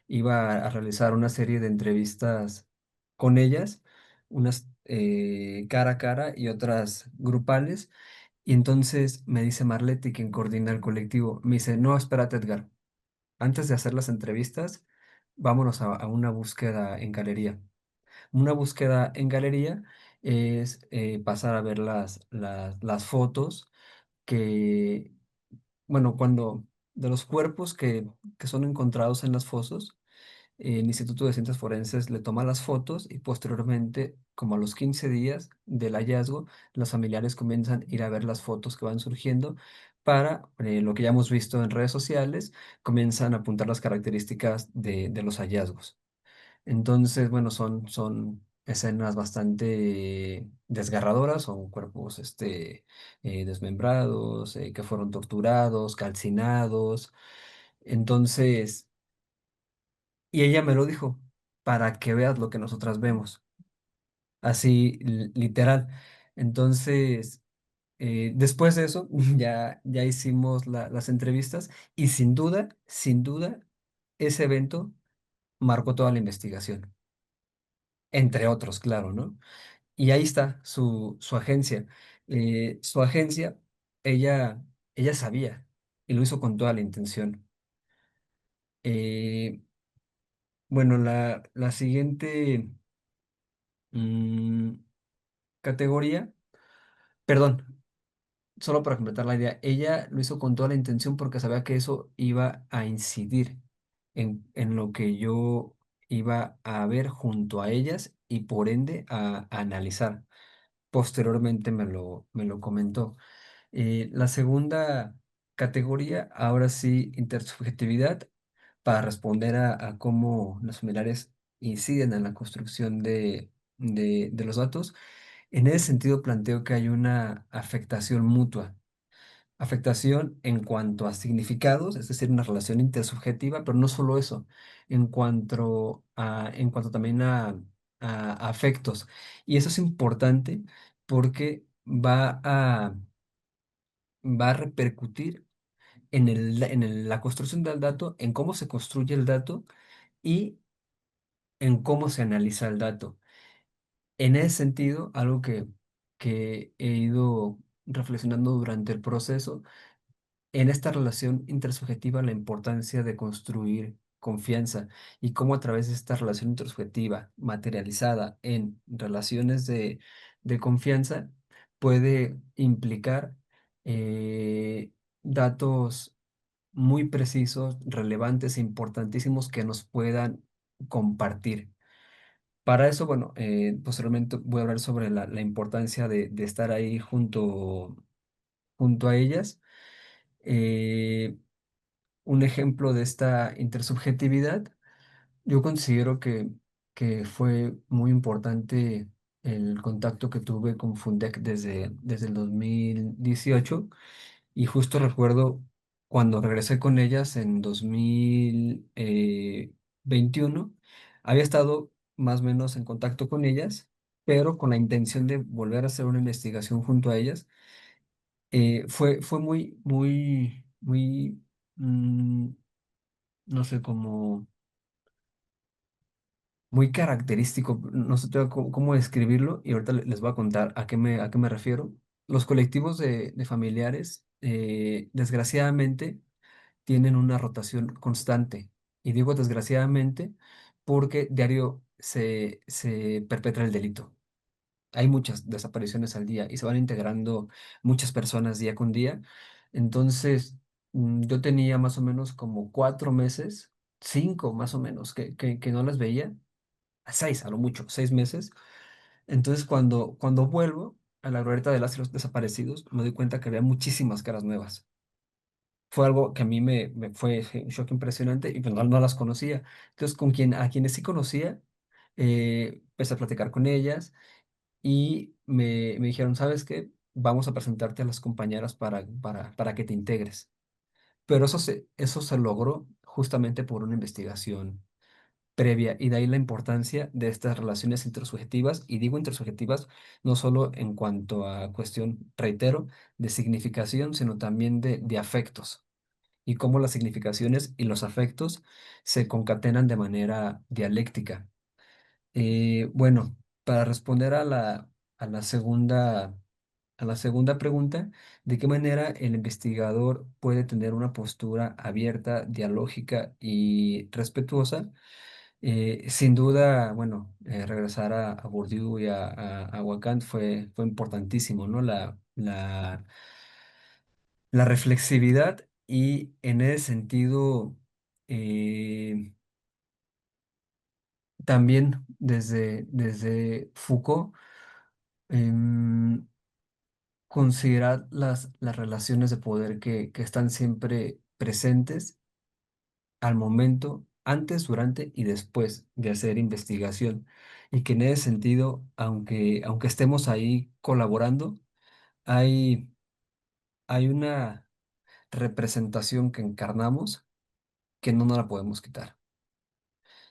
iba a realizar una serie de entrevistas con ellas, unas cara a cara y otras grupales. Y entonces me dice Marleti, quien coordina el colectivo, me dice: no, espérate, Edgar, antes de hacer las entrevistas, vámonos a una búsqueda en galería. Una búsqueda en galería es pasar a ver las fotos que, bueno, cuando de los cuerpos que son encontrados en las fosas. El Instituto de Ciencias Forenses le toma las fotos y posteriormente, como a los 15 días del hallazgo, los familiares comienzan a ir a ver las fotos que van surgiendo para, lo que ya hemos visto en redes sociales, comienzan a apuntar las características de los hallazgos. Entonces, bueno, son escenas bastante desgarradoras, son cuerpos desmembrados, que fueron torturados, calcinados. Entonces, y ella me lo dijo, para que veas lo que nosotras vemos, así literal. Entonces, después de eso, ya hicimos las entrevistas y sin duda, ese evento marcó toda la investigación, entre otros, claro, ¿no? Y ahí está su agencia. Su agencia, ella, ella sabía y lo hizo con toda la intención. Eh, bueno, la siguiente mm, categoría, perdón, solo para completar la idea, ella lo hizo con toda la intención porque sabía que eso iba a incidir en lo que yo iba a ver junto a ellas y por ende a analizar. Posteriormente me lo comentó. La segunda categoría, ahora sí, intersubjetividad, para responder a cómo los familiares inciden en la construcción de los datos. En ese sentido, planteo que hay una afectación mutua. Afectación en cuanto a significados, es decir, una relación intersubjetiva, pero no solo eso, en cuanto también a afectos. Y eso es importante porque va a repercutir la construcción del dato, en cómo se construye el dato y en cómo se analiza el dato. En ese sentido, algo que he ido reflexionando durante el proceso, en esta relación intersubjetiva, la importancia de construir confianza y cómo a través de esta relación intersubjetiva materializada en relaciones de confianza puede implicar datos muy precisos, relevantes e importantísimos que nos puedan compartir. Para eso, bueno, posteriormente voy a hablar sobre la importancia de estar ahí junto a ellas. Eh, un ejemplo de esta intersubjetividad, yo considero que fue muy importante el contacto que tuve con Fundec desde el 2018 y justo recuerdo cuando regresé con ellas en 2021, había estado más o menos en contacto con ellas, pero con la intención de volver a hacer una investigación junto a ellas. Fue muy, mm, no sé, como muy característico, no sé todavía cómo describirlo, y ahorita les voy a contar a qué me refiero. Los colectivos de familiares, desgraciadamente, tienen una rotación constante. Y digo desgraciadamente porque diario se perpetra el delito. Hay muchas desapariciones al día y se van integrando muchas personas día con día. Entonces, yo tenía más o menos como 4 meses, 5 más o menos, que no las veía, a 6 a lo mucho, 6 meses. Entonces, cuando vuelvo a la glorieta de las y los desaparecidos, me doy cuenta que había muchísimas caras nuevas. Fue algo que a mí me fue un shock impresionante y pues no las conocía. Entonces, a quienes sí conocía, empecé a platicar con ellas y me dijeron, ¿sabes qué? Vamos a presentarte a las compañeras para que te integres. Pero eso se logró justamente por una investigación previa y de ahí la importancia de estas relaciones intersubjetivas y digo intersubjetivas no solo en cuanto a cuestión, reitero, de significación, sino también de afectos y cómo las significaciones y los afectos se concatenan de manera dialéctica. Bueno, para responder a la segunda, a la segunda pregunta, ¿de qué manera el investigador puede tener una postura abierta, dialógica y respetuosa? Sin duda, bueno, regresar a Bourdieu y a Kant fue importantísimo, ¿no? La reflexividad y en ese sentido, eh, también desde Foucault, em, considerar las relaciones de poder que están siempre presentes al momento, antes, durante y después de hacer investigación. Y que en ese sentido, aunque estemos ahí colaborando, hay, hay una representación que encarnamos que no nos la podemos quitar.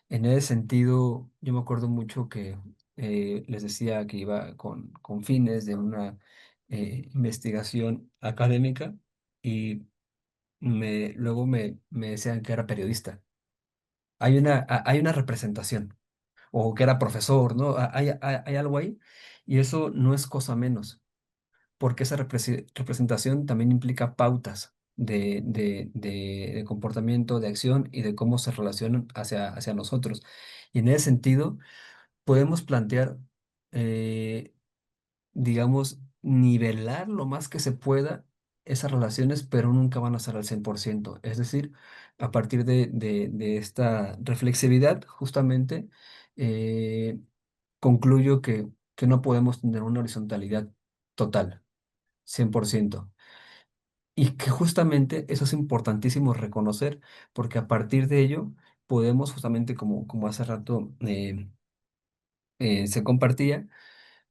En ese sentido, yo me acuerdo mucho que les decía que iba con fines de una investigación académica y luego me decían que era periodista. Hay una representación, o que era profesor, ¿no? Hay algo ahí, y eso no es cosa menos, porque esa representación también implica pautas de comportamiento, de acción y de cómo se relacionan hacia nosotros. Y en ese sentido, podemos plantear, eh, digamos, nivelar lo más que se pueda esas relaciones, pero nunca van a ser al 100%. Es decir, a partir de esta reflexividad, justamente, eh, concluyo que no podemos tener una horizontalidad total, 100%. Y que justamente eso es importantísimo reconocer, porque a partir de ello podemos justamente, como hace rato se compartía,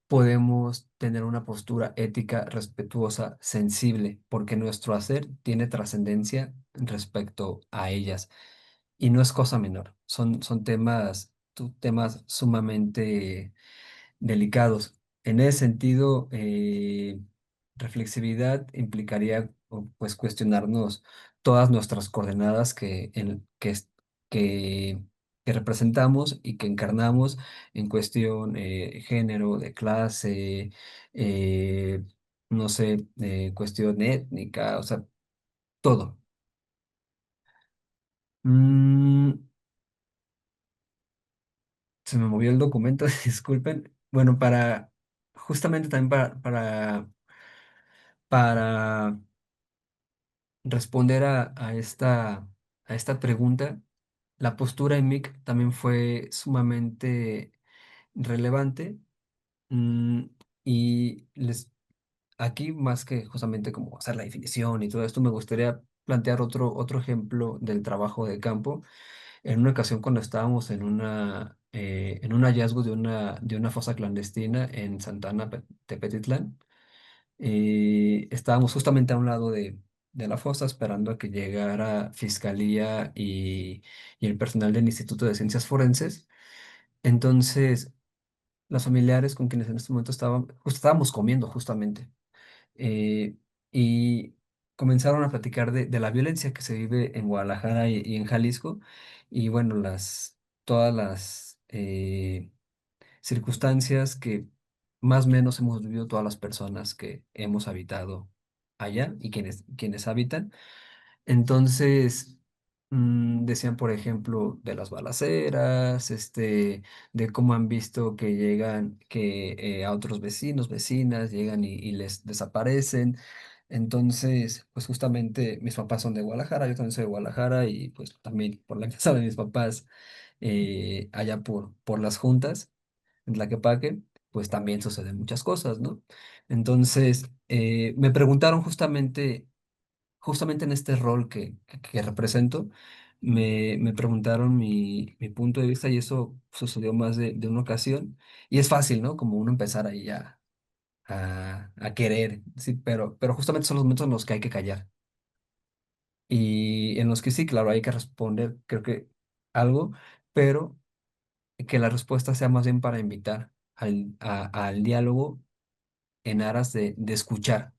podemos tener una postura ética, respetuosa, sensible, porque nuestro hacer tiene trascendencia respecto a ellas. Y no es cosa menor, son temas, temas sumamente delicados. En ese sentido, reflexividad implicaría pues cuestionarnos todas nuestras coordenadas que, que representamos y que encarnamos en cuestión género, de clase, eh, no sé, cuestión étnica, o sea, todo. Mm, Se me movió el documento, disculpen. Bueno, justamente también para responder a esta pregunta, la postura en MIC también fue sumamente relevante. mm, y aquí, más que justamente como hacer la definición y todo esto, me gustaría plantear otro ejemplo del trabajo de campo. En una ocasión, cuando estábamos en un hallazgo de una fosa clandestina en Santana, Tepetitlán, estábamos justamente a un lado de la fosa esperando a que llegara Fiscalía y el personal del Instituto de Ciencias Forenses. Entonces, los familiares con quienes en este momento estábamos comiendo justamente, eh, y comenzaron a platicar de la violencia que se vive en Guadalajara y en Jalisco, y bueno, todas las circunstancias que más o menos hemos vivido todas las personas que hemos habitado allá y quienes habitan. Entonces, decían, por ejemplo, de las balaceras, de cómo han visto que llegan, que a otros vecinos, vecinas, llegan y les desaparecen. Entonces, pues justamente mis papás son de Guadalajara, yo también soy de Guadalajara y pues también por la casa de mis papás, allá por las juntas, en Tlaquepaque, pues también suceden muchas cosas, ¿no? Entonces, me preguntaron justamente en este rol que represento, me preguntaron mi punto de vista y eso sucedió más de una ocasión. Y es fácil, ¿no? Como uno empezar ahí a querer, sí, pero justamente son los momentos en los que hay que callar. Y en los que sí, claro, hay que responder, creo que algo, pero que la respuesta sea más bien para invitar al diálogo en aras de escuchar.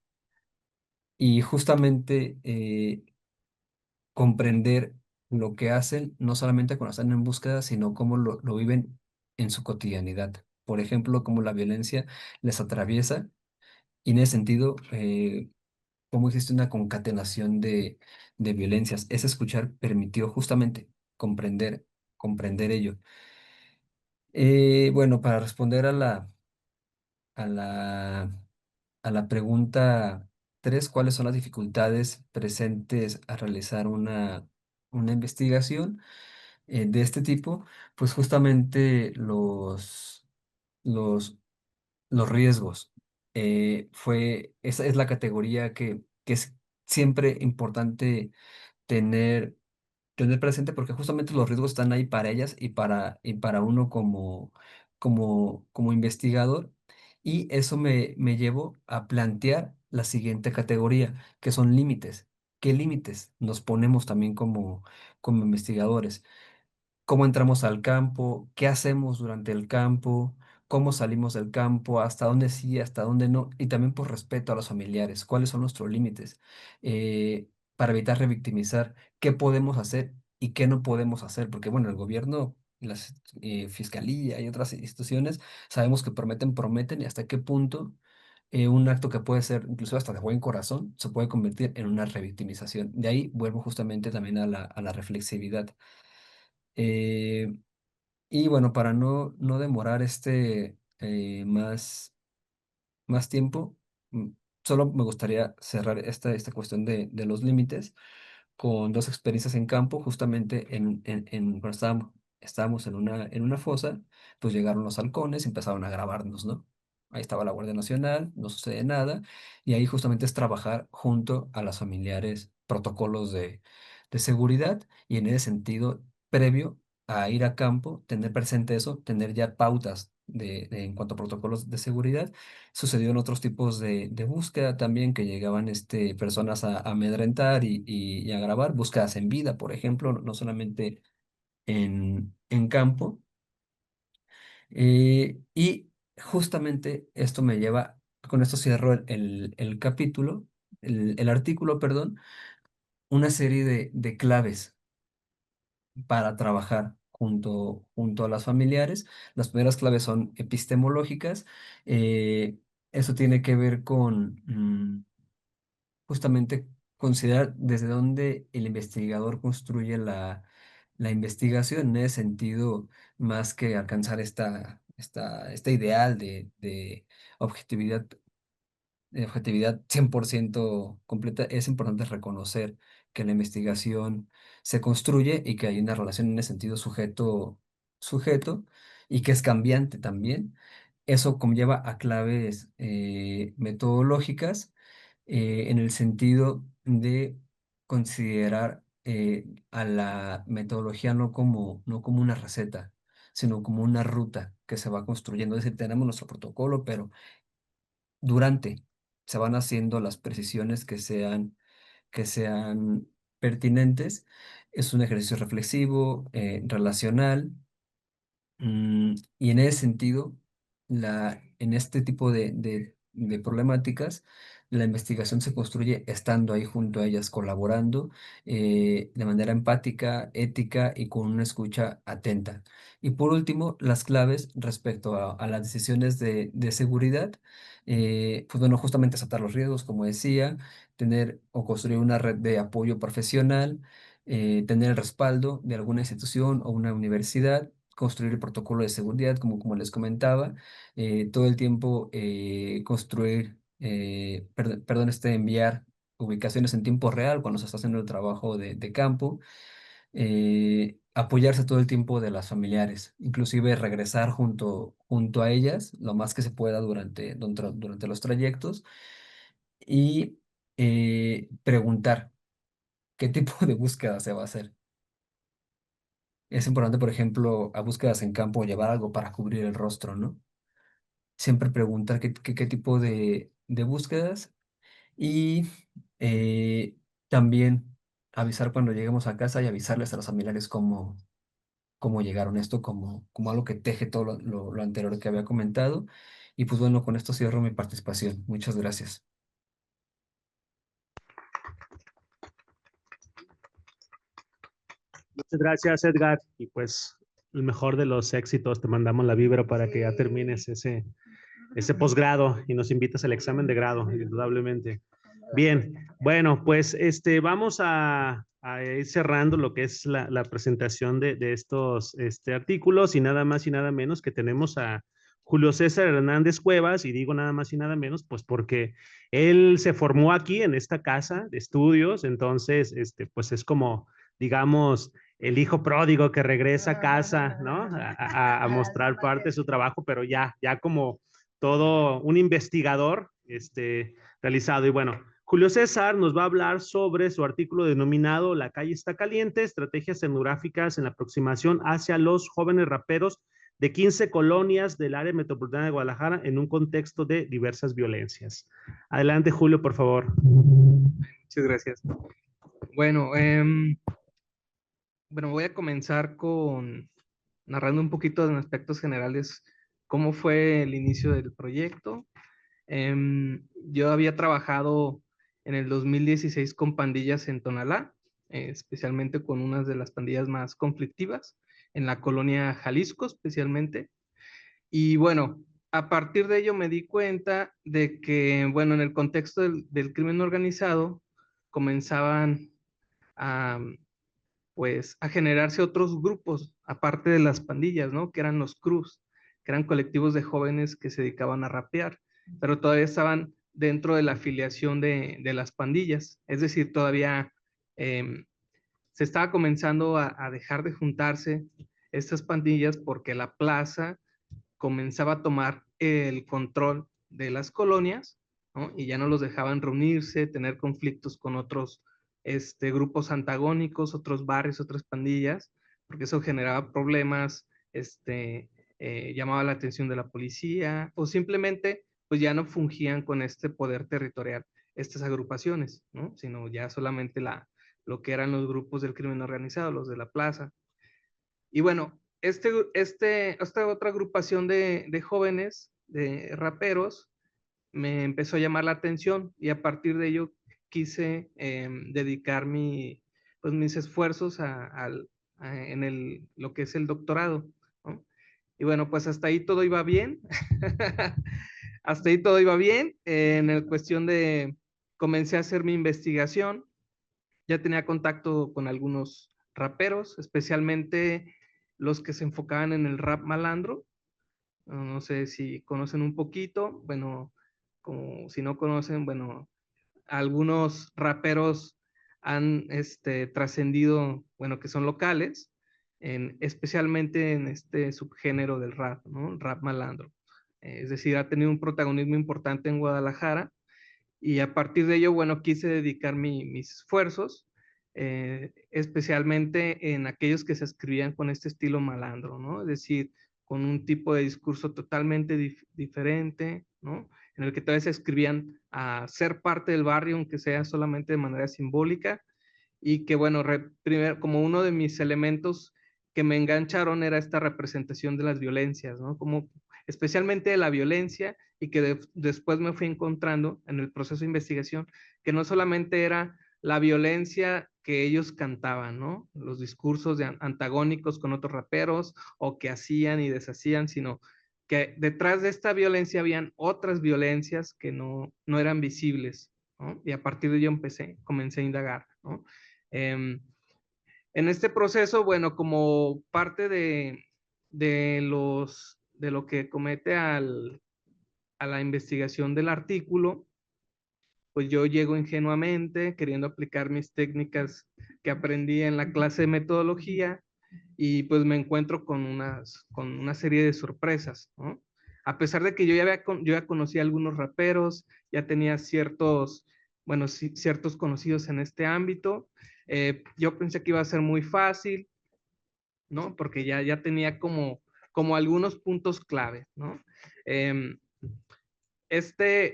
Y justamente comprender lo que hacen, no solamente cuando están en búsqueda, sino cómo lo viven en su cotidianidad. Por ejemplo, cómo la violencia les atraviesa y en ese sentido, cómo existe una concatenación de violencias. Ese escuchar permitió justamente comprender ello. Bueno, para responder a la, a la pregunta 3, ¿cuáles son las dificultades presentes a realizar una investigación de este tipo? Pues justamente los, los riesgos. Esa es la categoría que es siempre importante tener, tener presente porque justamente los riesgos están ahí para ellas y para uno como investigador. Y eso me llevó a plantear la siguiente categoría, que son límites. ¿Qué límites nos ponemos también como investigadores? Cómo entramos al campo, qué hacemos durante el campo, cómo salimos del campo, hasta dónde sí, hasta dónde no, y también por respeto a los familiares, cuáles son nuestros límites, para evitar revictimizar, qué podemos hacer y qué no podemos hacer, porque bueno, el gobierno, la fiscalía y otras instituciones sabemos que prometen y hasta qué punto un acto que puede ser incluso hasta de buen corazón se puede convertir en una revictimización. De ahí vuelvo justamente también a la reflexividad. Eh, y bueno, para no demorar más tiempo, mm, solo me gustaría cerrar esta cuestión de los límites con dos experiencias en campo, justamente cuando estábamos en una fosa, pues llegaron los halcones y empezaron a grabarnos, ¿no? Ahí estaba la Guardia Nacional, no sucede nada, y ahí justamente es trabajar junto a las familiares protocolos de seguridad y en ese sentido, previo a ir a campo, tener presente eso, tener ya pautas en cuanto a protocolos de seguridad. Sucedió en otros tipos de búsqueda también, que llegaban personas a amedrentar y a grabar, búsquedas en vida, por ejemplo, no solamente en campo. Y justamente esto me lleva, con esto cierro el capítulo, el artículo, perdón, una serie de claves para trabajar junto a las familiares. Las primeras claves son epistemológicas. Eso tiene que ver con justamente considerar desde dónde el investigador construye la investigación, en ese sentido, más que alcanzar este ideal de objetividad objetividad 100% completa, es importante reconocer que la investigación se construye y que hay una relación en ese sentido sujeto y que es cambiante también. Eso conlleva a claves metodológicas en el sentido de considerar a la metodología no como una receta, sino como una ruta que se va construyendo. Es decir, tenemos nuestro protocolo, pero durante se van haciendo las precisiones que sean pertinentes. Es un ejercicio reflexivo, relacional, y en ese sentido, en este tipo de problemáticas, la investigación se construye estando ahí junto a ellas, colaborando de manera empática, ética y con una escucha atenta. Y por último, las claves respecto a las decisiones de seguridad, pues bueno, justamente aceptar los riesgos, como decía, tener o construir una red de apoyo profesional, tener el respaldo de alguna institución o una universidad, construir el protocolo de seguridad, como les comentaba, todo el tiempo construir, perdón, enviar ubicaciones en tiempo real cuando se está haciendo el trabajo de campo, apoyarse todo el tiempo de las familiares, inclusive regresar junto a ellas lo más que se pueda durante los trayectos y preguntar qué tipo de búsqueda se va a hacer. Es importante, por ejemplo, a búsquedas en campo, llevar algo para cubrir el rostro, ¿no? Siempre preguntar qué tipo de búsquedas y también avisar cuando lleguemos a casa y avisarles a los familiares cómo llegaron esto, como algo que teje todo lo anterior que había comentado. Y pues bueno, con esto cierro mi participación. Muchas gracias. Muchas gracias, Edgar. Y pues el mejor de los éxitos, te mandamos la vibra para que ya termines ese posgrado y nos invitas al examen de grado, indudablemente. Bien, bueno, pues vamos a ir cerrando lo que es la presentación de estos artículos y nada más y nada menos que tenemos a Julio César Hernández Cuevas, y digo nada más y nada menos, pues porque él se formó aquí en esta casa de estudios, entonces, pues es como, digamos, el hijo pródigo que regresa a casa, ¿no? A mostrar parte de su trabajo, pero ya como todo un investigador realizado. Y bueno, Julio César nos va a hablar sobre su artículo denominado La calle está caliente, estrategias etnográficas en la aproximación hacia los jóvenes raperos de 15 colonias del área metropolitana de Guadalajara en un contexto de diversas violencias. Adelante, Julio, por favor. Muchas gracias. Bueno, voy a comenzar narrando un poquito en aspectos generales cómo fue el inicio del proyecto. Yo había trabajado en el 2016 con pandillas en Tonalá, especialmente con unas de las pandillas más conflictivas, en la colonia Jalisco especialmente. Y bueno, a partir de ello me di cuenta de que, bueno, en el contexto del crimen organizado comenzaban a, pues, a generarse otros grupos, aparte de las pandillas, ¿no? Que eran los CRUs, que eran colectivos de jóvenes que se dedicaban a rapear, pero todavía estaban dentro de la afiliación de las pandillas. Es decir, todavía se estaba comenzando a dejar de juntarse estas pandillas porque la plaza comenzaba a tomar el control de las colonias, ¿no? Y ya no los dejaban reunirse, tener conflictos con otros grupos antagónicos, otros barrios, otras pandillas, porque eso generaba problemas, llamaba la atención de la policía, o simplemente pues ya no fungían con este poder territorial estas agrupaciones, ¿no? Sino ya solamente lo que eran los grupos del crimen organizado, los de la plaza. Y bueno, esta otra agrupación de jóvenes, de raperos, me empezó a llamar la atención y a partir de ello quise dedicar pues, mis esfuerzos en lo que es el doctorado, ¿no? Y bueno, pues hasta ahí todo iba bien. Hasta ahí todo iba bien. En el cuestión de, comencé a hacer mi investigación. Ya tenía contacto con algunos raperos, especialmente los que se enfocaban en el rap malandro. No sé si conocen un poquito. Bueno, como si no conocen, bueno, algunos raperos han trascendido, bueno, que son locales, especialmente en este subgénero del rap, ¿no? El rap malandro. Es decir, ha tenido un protagonismo importante en Guadalajara y a partir de ello, bueno, quise dedicar mis esfuerzos, especialmente en aquellos que se escribían con este estilo malandro, ¿no? Es decir, con un tipo de discurso totalmente diferente, ¿no? En el que todavía se escribían a ser parte del barrio, aunque sea solamente de manera simbólica, y que bueno, como uno de mis elementos que me engancharon era esta representación de las violencias, ¿no? Como especialmente de la violencia y que después me fui encontrando en el proceso de investigación que no solamente era la violencia que ellos cantaban, ¿no? Los discursos antagónicos con otros raperos o que hacían y deshacían, sino que detrás de esta violencia habían otras violencias que no eran visibles, ¿no? Y a partir de ello comencé a indagar, ¿no? En este proceso, bueno, como parte de lo que comete a la investigación del artículo, pues yo llego ingenuamente queriendo aplicar mis técnicas que aprendí en la clase de metodología y pues me encuentro con una serie de sorpresas, ¿no? A pesar de que yo ya conocía a algunos raperos, ya tenía ciertos conocidos en este ámbito, yo pensé que iba a ser muy fácil, ¿no? Porque ya tenía como algunos puntos clave, ¿no?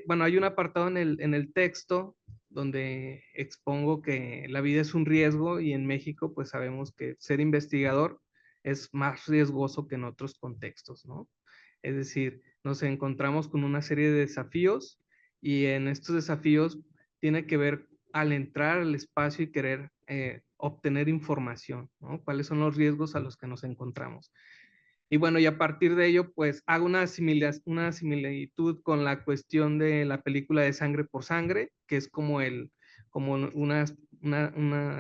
Bueno, hay un apartado en el texto donde expongo que la vida es un riesgo y en México pues sabemos que ser investigador es más riesgoso que en otros contextos, ¿no? Es decir, nos encontramos con una serie de desafíos y en estos desafíos tiene que ver al entrar al espacio y querer obtener información, ¿no? ¿Cuáles son los riesgos a los que nos encontramos? Y bueno, y a partir de ello, pues hago una similitud con la cuestión de la película de Sangre por Sangre, que es como un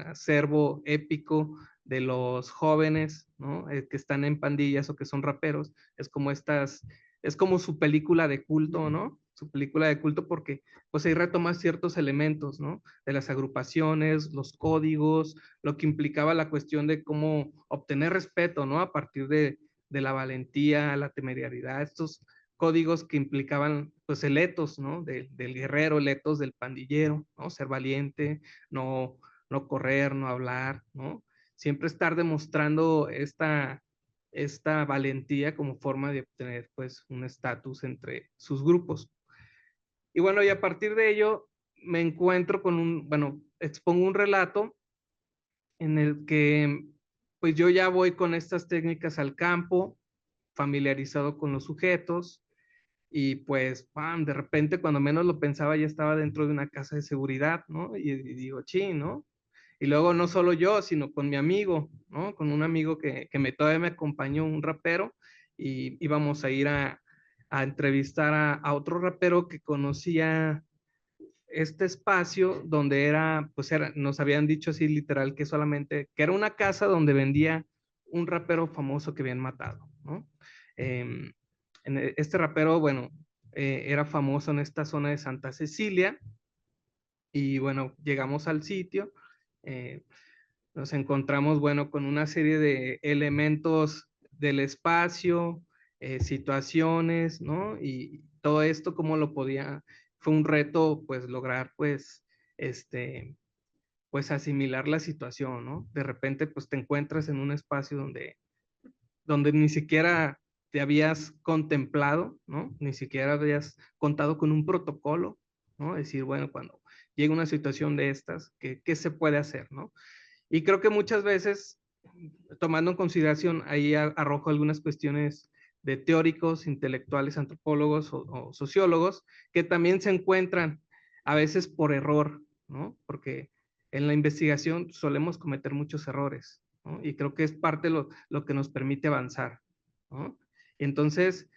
acervo épico de los jóvenes, ¿no? Que están en pandillas o que son raperos. Es como su película de culto, ¿no? Su película de culto porque pues ahí retoma ciertos elementos, ¿no? De las agrupaciones, los códigos, lo que implicaba la cuestión de cómo obtener respeto, ¿no? A partir de la valentía, la temerariedad, estos códigos que implicaban pues el etos, ¿no? Del guerrero, el etos del pandillero, ¿no? Ser valiente, no correr, no hablar, ¿no? Siempre estar demostrando esta valentía como forma de obtener pues un estatus entre sus grupos. Y bueno, y a partir de ello me encuentro con expongo un relato en el que pues yo ya voy con estas técnicas al campo, familiarizado con los sujetos y pues, ¡pam!, de repente cuando menos lo pensaba ya estaba dentro de una casa de seguridad, ¿no? Y digo, sí, ¿no? Y luego no solo yo, sino con mi amigo, ¿no? Con un amigo que todavía me acompañó, un rapero, y íbamos a ir a entrevistar a otro rapero que conocía este espacio donde nos habían dicho así literal que que era una casa donde vendía un rapero famoso que habían matado, ¿no? Este rapero, bueno, era famoso en esta zona de Santa Cecilia y bueno, llegamos al sitio, nos encontramos, bueno, con una serie de elementos del espacio, situaciones, ¿no? Y todo esto, fue un reto, pues, lograr, pues, pues asimilar la situación, ¿no? De repente pues te encuentras en un espacio donde ni siquiera te habías contemplado, ¿no? Ni siquiera habías contado con un protocolo, ¿no? Decir, bueno, cuando llega una situación de estas, ¿qué se puede hacer, ¿no? Y creo que muchas veces, tomando en consideración, ahí arrojo algunas cuestiones de teóricos, intelectuales, antropólogos o sociólogos, que también se encuentran a veces por error, ¿no? Porque en la investigación solemos cometer muchos errores, ¿no? Y creo que es parte de lo que nos permite avanzar, ¿no? Entonces,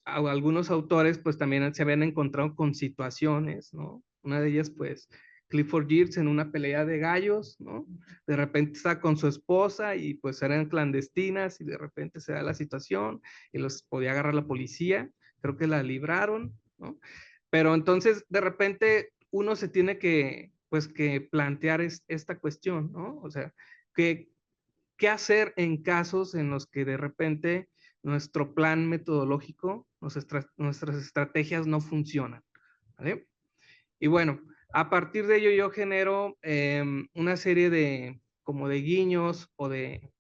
algunos autores pues también se habían encontrado con situaciones, ¿no? Una de ellas pues Clifford Geertz en una pelea de gallos, ¿no? De repente está con su esposa y pues eran clandestinas y de repente se da la situación y los podía agarrar la policía, creo que la libraron, ¿no? Pero entonces de repente uno se tiene que, pues que plantear esta cuestión, ¿no? O sea, ¿qué hacer en casos en los que de repente nuestro plan metodológico, nuestras estrategias no funcionan, ¿vale? Y bueno, a partir de ello yo genero una serie de como de guiños o de,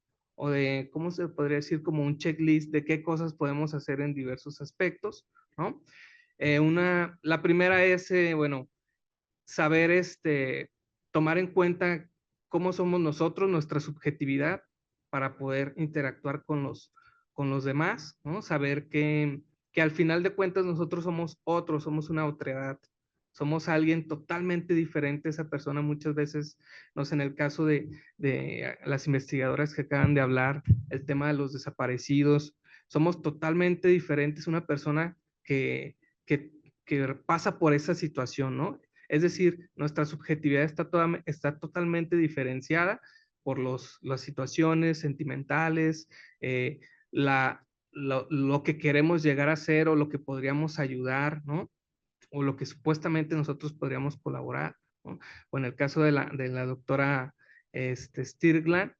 ¿cómo se podría decir? Como un checklist de qué cosas podemos hacer en diversos aspectos, ¿no? La primera es, bueno, saber tomar en cuenta cómo somos nosotros, nuestra subjetividad, para poder interactuar con los demás, ¿no? Saber que al final de cuentas nosotros somos otros, somos una otredad, somos alguien totalmente diferente. Esa persona muchas veces, no sé, en el caso de las investigadoras que acaban de hablar, el tema de los desaparecidos, somos totalmente diferentes. Una persona que, que, que pasa por esa situación, ¿no? Es decir, nuestra subjetividad está totalmente diferenciada por las situaciones sentimentales, eh, lo que queremos llegar a ser o lo que podríamos ayudar, ¿no? O lo que supuestamente nosotros podríamos colaborar, ¿no? O en el caso de la doctora Stirland,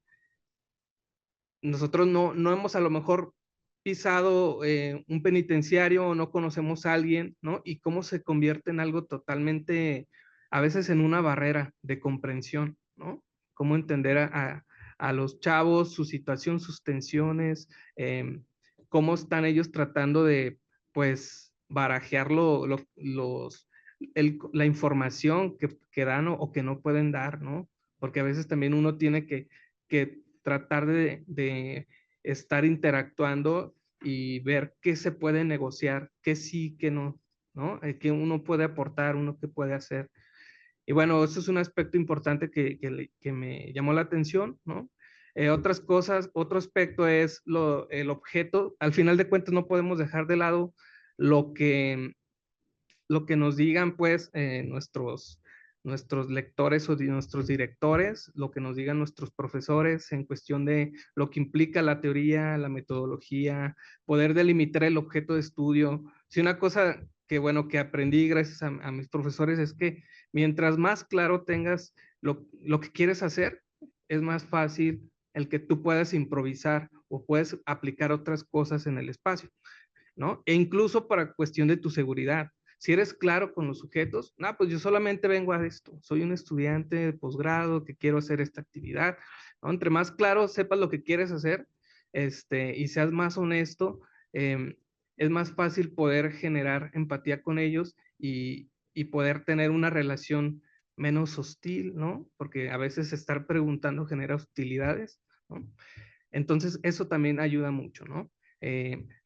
nosotros no hemos a lo mejor pisado un penitenciario o no conocemos a alguien, ¿no? Y cómo se convierte en algo totalmente, a veces en una barrera de comprensión, ¿no? Cómo entender a los chavos, su situación, sus tensiones, cómo están ellos tratando de, pues, barajear la información que dan o que no pueden dar, ¿no? Porque a veces también uno tiene que tratar de estar interactuando y ver qué se puede negociar, qué sí, qué no, ¿no? Qué uno puede aportar, uno qué puede hacer. Y bueno, eso es un aspecto importante que me llamó la atención, ¿no? Otras cosas, otro aspecto es el objeto. Al final de cuentas no podemos dejar de lado lo que, lo que nos digan pues nuestros lectores o nuestros directores, lo que nos digan nuestros profesores en cuestión de lo que implica la teoría, la metodología, poder delimitar el objeto de estudio. Si una cosa que bueno que aprendí gracias a mis profesores es que mientras más claro tengas lo que quieres hacer, es más fácil el que tú puedas improvisar o puedes aplicar otras cosas en el espacio, ¿no? E incluso para cuestión de tu seguridad. Si eres claro con los sujetos, no, pues yo solamente vengo a esto, soy un estudiante de posgrado que quiero hacer esta actividad, ¿no? Entre más claro sepas lo que quieres hacer, y seas más honesto, es más fácil poder generar empatía con ellos y poder tener una relación menos hostil, ¿no? Porque a veces estar preguntando genera hostilidades, ¿no? Entonces, eso también ayuda mucho, ¿no?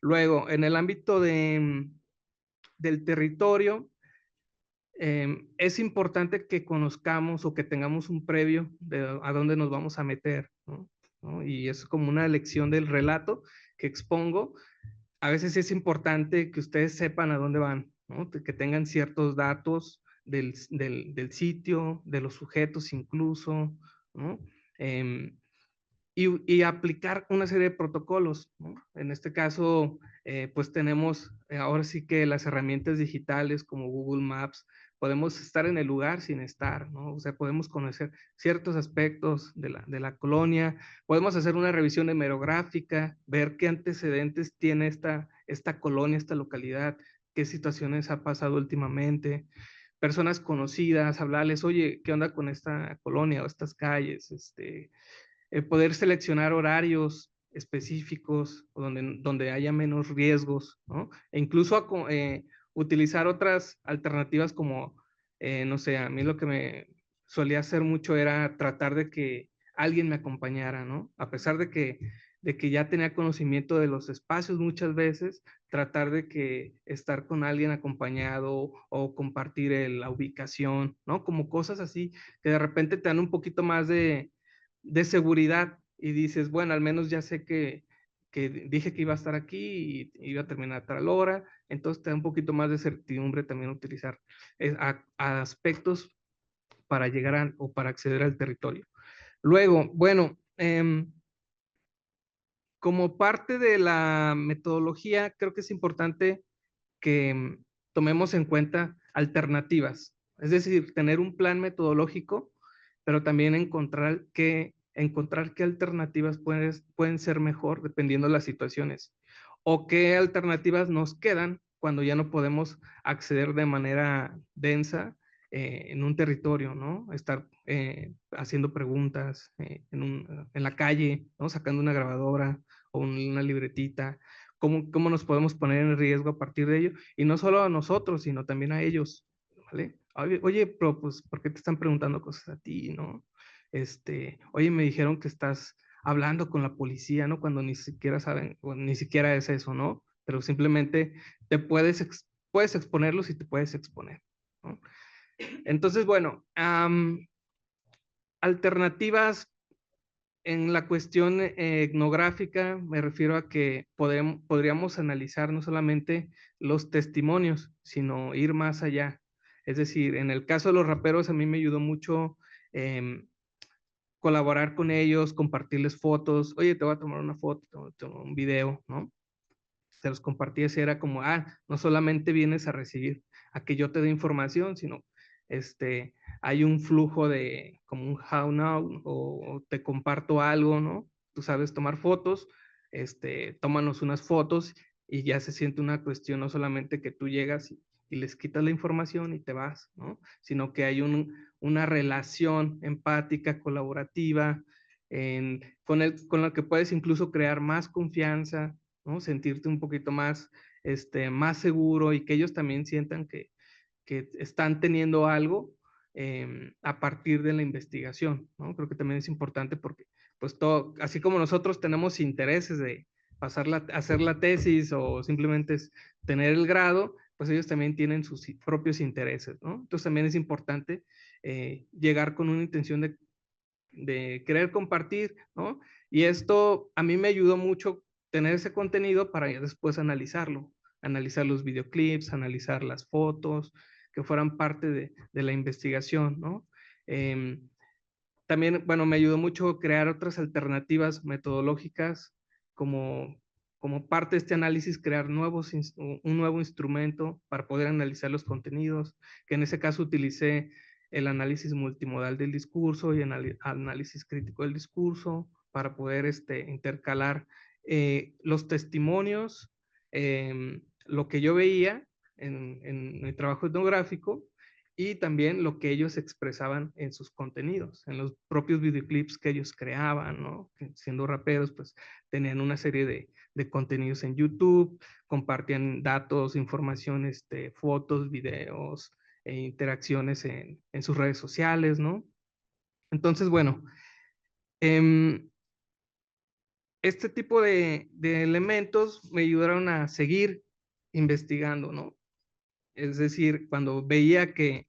Luego, en el ámbito del territorio, es importante que conozcamos o que tengamos un previo de a dónde nos vamos a meter, ¿no? ¿No? Y es como una lección del relato que expongo. A veces es importante que ustedes sepan a dónde van, ¿no? Que tengan ciertos datos del sitio, de los sujetos incluso, ¿no? Y aplicar una serie de protocolos, ¿no? En este caso, pues tenemos ahora sí que las herramientas digitales como Google Maps, podemos estar en el lugar sin estar, ¿no? O sea, podemos conocer ciertos aspectos de la colonia, podemos hacer una revisión hemerográfica, ver qué antecedentes tiene esta colonia, esta localidad, qué situaciones ha pasado últimamente. personas conocidas, hablarles, oye, ¿qué onda con esta colonia o estas calles? Poder seleccionar horarios específicos o donde haya menos riesgos, ¿no? E incluso utilizar otras alternativas como, no sé, a mí lo que me solía hacer mucho era tratar de que alguien me acompañara, ¿no? A pesar de que ya tenía conocimiento de los espacios muchas veces, tratar de que estar con alguien acompañado o compartir la ubicación, ¿no? Como cosas así que de repente te dan un poquito más de seguridad y dices, bueno, al menos ya sé que dije que iba a estar aquí y iba a terminar a tal hora, entonces te da un poquito más de certidumbre también utilizar a aspectos para llegar o para acceder al territorio. Luego, bueno, como parte de la metodología, creo que es importante que tomemos en cuenta alternativas, es decir, tener un plan metodológico, pero también encontrar qué alternativas pueden ser mejor dependiendo de las situaciones, o qué alternativas nos quedan cuando ya no podemos acceder de manera densa en un territorio, ¿no? Estar haciendo preguntas en la calle, ¿no? Sacando una grabadora o una libretita. ¿Cómo nos podemos poner en riesgo a partir de ello? Y no solo a nosotros, sino también a ellos, ¿vale? Oye, pero pues, ¿por qué te están preguntando cosas a ti, no? Oye, me dijeron que estás hablando con la policía, ¿no? Cuando ni siquiera saben, o ni siquiera es eso, ¿no? Pero simplemente puedes exponerlos y te puedes exponer, ¿no? Entonces, bueno, alternativas en la cuestión etnográfica, me refiero a que podríamos analizar no solamente los testimonios, sino ir más allá. Es decir, en el caso de los raperos, a mí me ayudó mucho colaborar con ellos, compartirles fotos. Oye, te voy a tomar una foto, te voy a tomar un video, ¿no? Se los compartí, así era como, no solamente vienes a recibir, a que yo te dé información, sino hay un flujo de como un how now o te comparto algo, ¿no? Tú sabes tomar fotos, tómanos unas fotos y ya se siente una cuestión no solamente que tú llegas y les quitas la información y te vas, ¿no? Sino que hay una relación empática, colaborativa, con la que puedes incluso crear más confianza, ¿no? Sentirte un poquito más, más seguro y que ellos también sientan que están teniendo algo a partir de la investigación, ¿no? Creo que también es importante porque, pues, todo, así como nosotros tenemos intereses de hacer la tesis o simplemente tener el grado, pues ellos también tienen sus propios intereses, ¿no? Entonces también es importante llegar con una intención de querer compartir, ¿no? Y esto a mí me ayudó mucho tener ese contenido para después analizar los videoclips, analizar las fotos, que fueran parte de la investigación, ¿no? También, bueno, me ayudó mucho crear otras alternativas metodológicas como parte de este análisis, crear un nuevo instrumento para poder analizar los contenidos, que en ese caso utilicé el análisis multimodal del discurso y el análisis crítico del discurso para poder intercalar los testimonios, lo que yo veía en mi trabajo etnográfico y también lo que ellos expresaban en sus contenidos, en los propios videoclips que ellos creaban, ¿no? Siendo raperos, pues tenían una serie de contenidos en YouTube, compartían datos, información, fotos, videos, interacciones en sus redes sociales, ¿no? Entonces, bueno, este tipo de elementos me ayudaron a seguir investigando, ¿no? Es decir, cuando veía que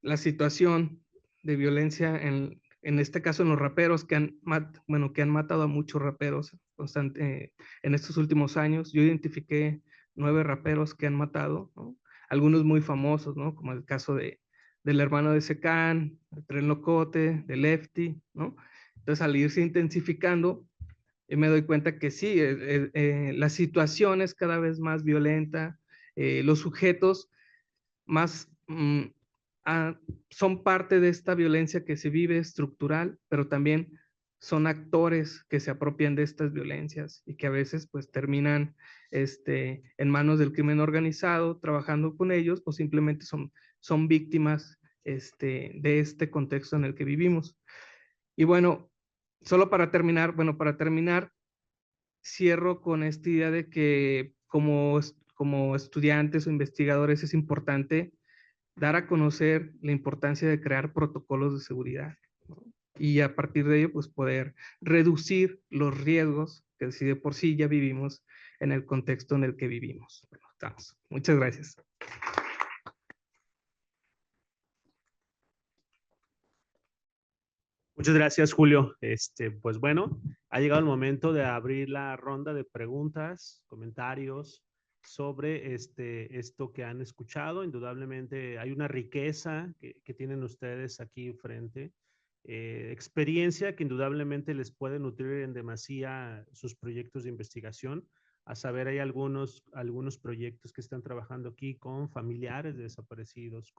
la situación de violencia, en este caso en los raperos, que han matado a muchos raperos en estos últimos años, yo identifiqué 9 raperos que han matado, ¿no? Algunos muy famosos, ¿no? Como el caso del hermano de Secán, de Tren Locote, de Lefty, ¿no? Entonces, al irse intensificando, me doy cuenta que sí, la situación es cada vez más violenta, los sujetos más son parte de esta violencia que se vive estructural, pero también son actores que se apropian de estas violencias y que a veces pues terminan en manos del crimen organizado trabajando con ellos o simplemente son son víctimas de este contexto en el que vivimos. Y bueno, solo para terminar, cierro con esta idea de que como estudiantes o investigadores es importante dar a conocer la importancia de crear protocolos de seguridad, ¿no? Y a partir de ello, pues poder reducir los riesgos que si de por sí ya vivimos en el contexto en el que vivimos. Bueno, estamos. Muchas gracias. Muchas gracias, Julio. Pues bueno, ha llegado el momento de abrir la ronda de preguntas, comentarios sobre esto que han escuchado. Indudablemente hay una riqueza que tienen ustedes aquí enfrente, experiencia que indudablemente les puede nutrir en demasía sus proyectos de investigación. A saber, hay algunos proyectos que están trabajando aquí con familiares de desaparecidos,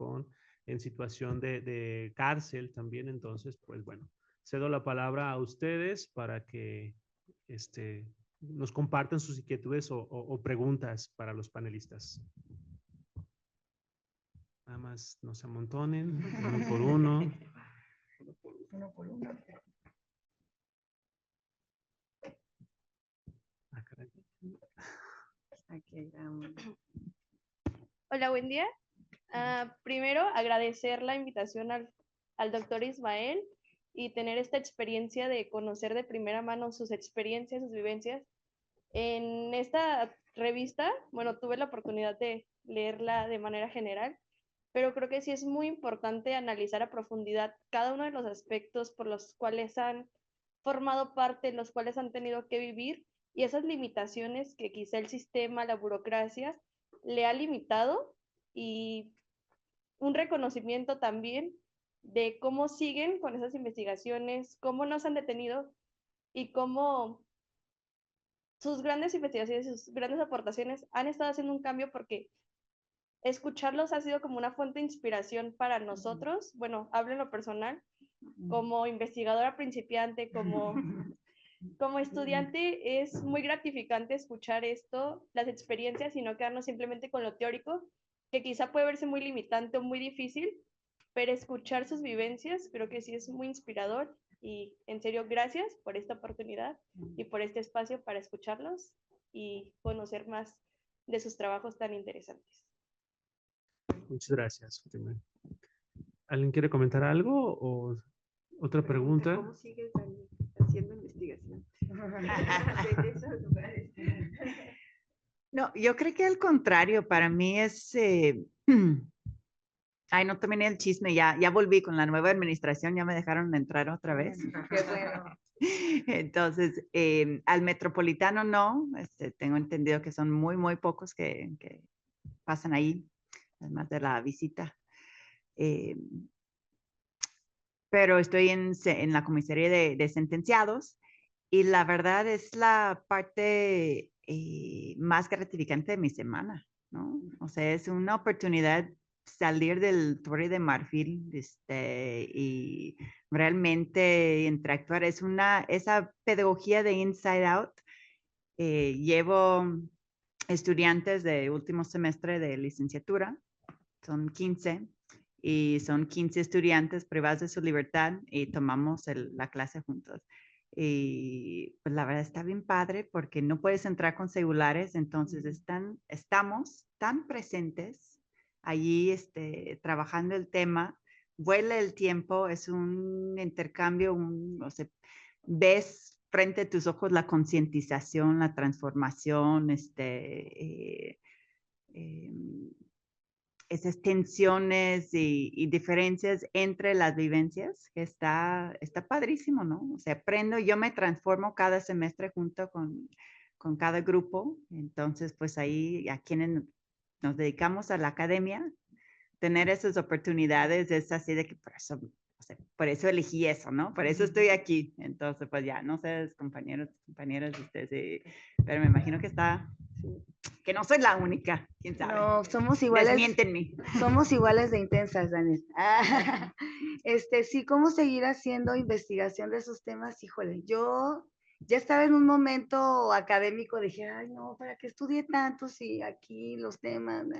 en situación de cárcel también. Entonces, pues bueno, cedo la palabra a ustedes para que nos compartan sus inquietudes o preguntas para los panelistas. Nada más no se amontonen, uno por uno. Uno por uno. Ah, caray. Okay, Hola, buen día. Primero, agradecer la invitación al doctor Ismael y tener esta experiencia de conocer de primera mano sus experiencias, sus vivencias. En esta revista, bueno, tuve la oportunidad de leerla de manera general, pero creo que sí es muy importante analizar a profundidad cada uno de los aspectos por los cuales han formado parte, los cuales han tenido que vivir, y esas limitaciones que quizá el sistema, la burocracia, le ha limitado, y un reconocimiento también de cómo siguen con esas investigaciones, cómo no se han detenido y cómo sus grandes investigaciones, sus grandes aportaciones han estado haciendo un cambio, porque escucharlos ha sido como una fuente de inspiración para nosotros. Bueno, hablo en lo personal, como investigadora principiante, como estudiante, es muy gratificante escuchar esto, las experiencias, y no quedarnos simplemente con lo teórico, que quizá puede verse muy limitante o muy difícil, pero escuchar sus vivencias creo que sí es muy inspirador. Y en serio, gracias por esta oportunidad y por este espacio para escucharlos y conocer más de sus trabajos tan interesantes. Muchas gracias. ¿Alguien quiere comentar algo o otra pregunta? ¿Cómo sigues, Dani, haciendo investigación? En esos lugares. No, yo creo que al contrario, para mí es, ay, no terminé el chisme, ya volví con la nueva administración, ya me dejaron entrar otra vez. Qué bueno. Entonces, al Metropolitano no, tengo entendido que son muy, muy pocos que pasan ahí, además de la visita. Pero estoy en la comisaría de sentenciados, y la verdad es la parte más gratificante de mi semana, ¿no? O sea, es una oportunidad salir del Torre de Marfil y realmente interactuar. Es esa pedagogía de Inside Out. Llevo estudiantes de último semestre de licenciatura, son 15, y son 15 estudiantes privados de su libertad, y tomamos la clase juntos. Y pues la verdad está bien padre, porque no puedes entrar con celulares, entonces estamos tan presentes allí trabajando el tema. Vuela el tiempo, es un intercambio, o sea, ves frente a tus ojos la concientización, la transformación, esas tensiones y diferencias entre las vivencias, que está padrísimo, ¿no? O sea, aprendo, yo me transformo cada semestre junto con cada grupo. Entonces, pues ahí a quienes nos dedicamos a la academia, tener esas oportunidades es así de que por eso elegí eso, ¿no? Por eso estoy aquí. Entonces, pues ya, no sé, compañeros, compañeras, ustedes, pero me imagino que no soy la única, quién sabe. No, somos iguales. Desmiéntenme. Somos iguales de intensas, Dani. Sí, ¿cómo seguir haciendo investigación de esos temas? Híjole, yo ya estaba en un momento académico, dije, ay, no, ¿para qué estudié tanto si aquí los temas? ¿no?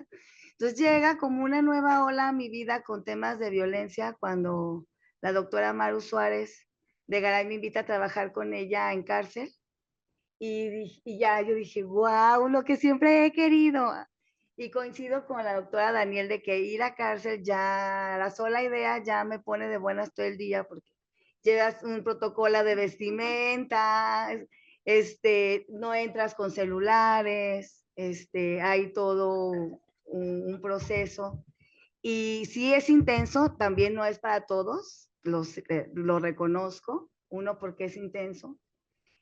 Entonces llega como una nueva ola a mi vida con temas de violencia cuando la doctora Maru Suárez de Garay me invita a trabajar con ella en cárcel. Y ya yo dije, wow, lo que siempre he querido. Y coincido con la doctora Daniel de que ir a cárcel ya, la sola idea ya me pone de buenas todo el día porque llevas un protocolo de vestimenta, no entras con celulares, hay todo un proceso. Y sí es intenso, también no es para todos, lo reconozco, uno porque es intenso,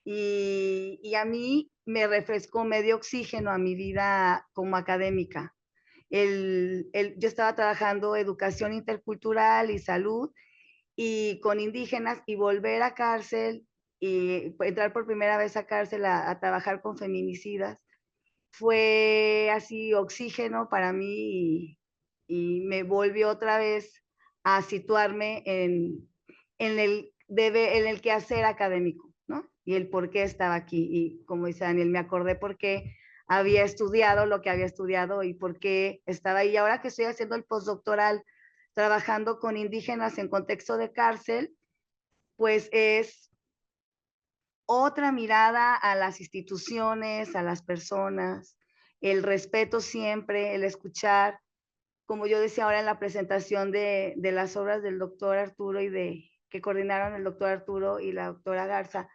y a mí me refrescó, me dio oxígeno a mi vida como académica. Yo estaba trabajando educación intercultural y salud y con indígenas y volver a cárcel y entrar por primera vez a cárcel a trabajar con feminicidas fue así oxígeno para mí y me volvió otra vez a situarme en el quehacer académico, ¿no? Y el por qué estaba aquí. Y como dice Daniel, me acordé por qué había estudiado lo que había estudiado y por qué estaba ahí. Y ahora que estoy haciendo el postdoctoral, trabajando con indígenas en contexto de cárcel, pues es otra mirada a las instituciones, a las personas, el respeto siempre, el escuchar, como yo decía ahora en la presentación de las obras del doctor Arturo que coordinaron el doctor Arturo y la doctora Garza,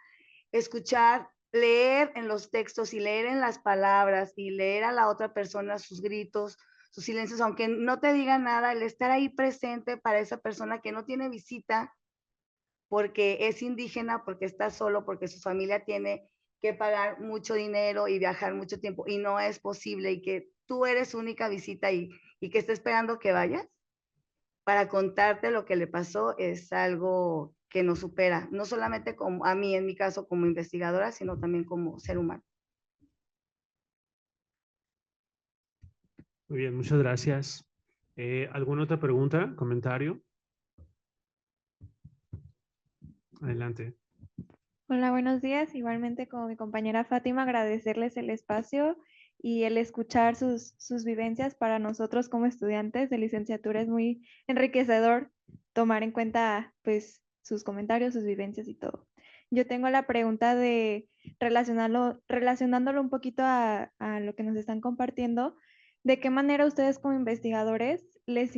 escuchar, leer en los textos y leer en las palabras y leer a la otra persona sus gritos, sus silencios, aunque no te diga nada, el estar ahí presente para esa persona que no tiene visita porque es indígena, porque está solo, porque su familia tiene que pagar mucho dinero y viajar mucho tiempo y no es posible y que tú eres única visita y que esté esperando que vayas para contarte lo que le pasó es algo que nos supera, no solamente como a mí en mi caso como investigadora, sino también como ser humano. Muy bien, muchas gracias. ¿Alguna otra pregunta, comentario? Adelante. Hola, buenos días. Igualmente, como mi compañera Fátima, agradecerles el espacio y el escuchar sus vivencias para nosotros como estudiantes de licenciatura. Es muy enriquecedor tomar en cuenta pues sus comentarios, sus vivencias y todo. Yo tengo la pregunta de relacionándolo un poquito a lo que nos están compartiendo. ¿De qué manera ustedes como investigadores les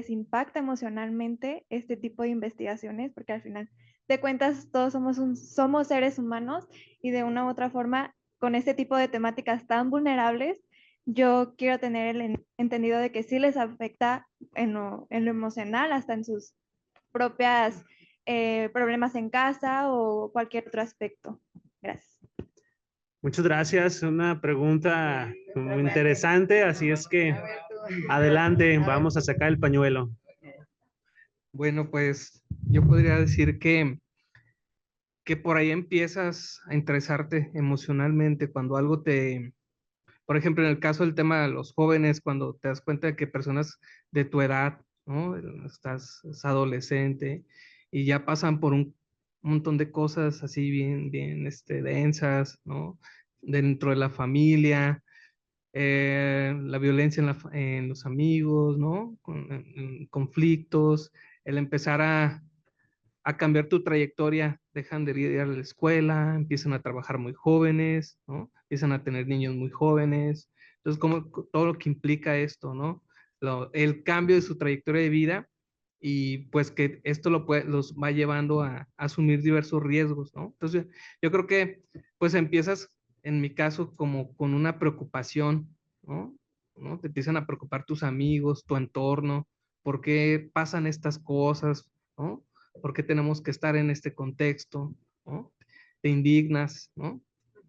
impacta emocionalmente este tipo de investigaciones? Porque al final de cuentas todos somos seres humanos y de una u otra forma con este tipo de temáticas tan vulnerables, yo quiero tener el entendido de que sí les afecta en lo emocional, hasta en sus propias problemas en casa o cualquier otro aspecto. Gracias. Muchas gracias. Una pregunta muy interesante, así es que adelante, vamos a sacar el pañuelo. Bueno, pues yo podría decir que por ahí empiezas a interesarte emocionalmente cuando algo por ejemplo, en el caso del tema de los jóvenes, cuando te das cuenta de que personas de tu edad, ¿no? Es adolescente y ya pasan por un montón de cosas así bien, bien, densas, ¿no? Dentro de la familia, la violencia en los amigos, ¿no? En conflictos, el empezar a cambiar tu trayectoria, dejan de ir a la escuela, empiezan a trabajar muy jóvenes, ¿no? Empiezan a tener niños muy jóvenes. Entonces, como todo lo que implica esto, ¿no? El cambio de su trayectoria de vida y pues que esto los va llevando a asumir diversos riesgos, ¿no? Entonces, yo creo que pues empiezas, en mi caso, como con una preocupación, ¿no? ¿No? Te empiezan a preocupar tus amigos, tu entorno, por qué pasan estas cosas, ¿no? ¿Por qué tenemos que estar en este contexto? ¿No? Te indignas, ¿no?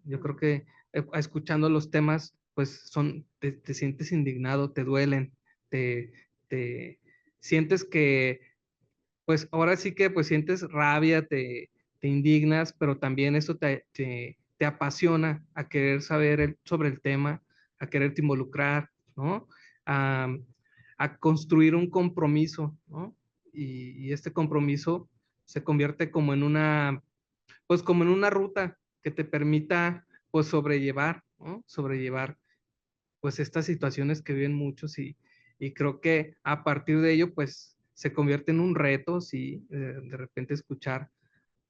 Yo creo que escuchando los temas, pues te sientes indignado, te duelen, te sientes que, pues ahora sí que pues sientes rabia, te indignas, pero también eso te apasiona a querer saber sobre el tema, a quererte involucrar, ¿no? A, a construir un compromiso, ¿no? Y este compromiso se convierte como en una, pues como en una ruta que te permita pues sobrellevar, ¿no? Sobrellevar pues estas situaciones que viven muchos y creo que a partir de ello pues se convierte en un reto, si de repente escuchar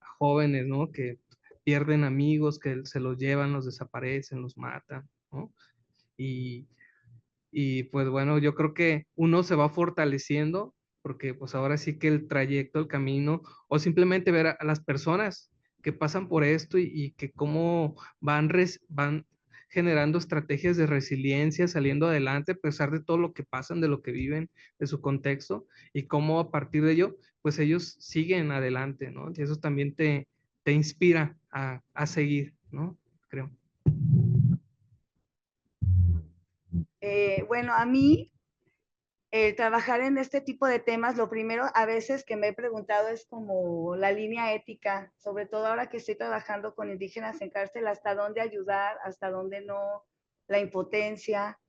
a jóvenes, ¿no? Que pierden amigos, que se los llevan, los desaparecen, los matan, ¿no? Y, y pues bueno, yo creo que uno se va fortaleciendo porque pues ahora sí que el trayecto, el camino, o simplemente ver a las personas que pasan por esto y que cómo van generando estrategias de resiliencia, saliendo adelante a pesar de todo lo que pasan, de lo que viven, de su contexto, y cómo a partir de ello, pues ellos siguen adelante, ¿no? Y eso también te inspira a seguir, ¿no? Creo. Bueno, a mí trabajar en este tipo de temas, lo primero a veces que me he preguntado es como la línea ética, sobre todo ahora que estoy trabajando con indígenas en cárcel, hasta dónde ayudar, hasta dónde no, la impotencia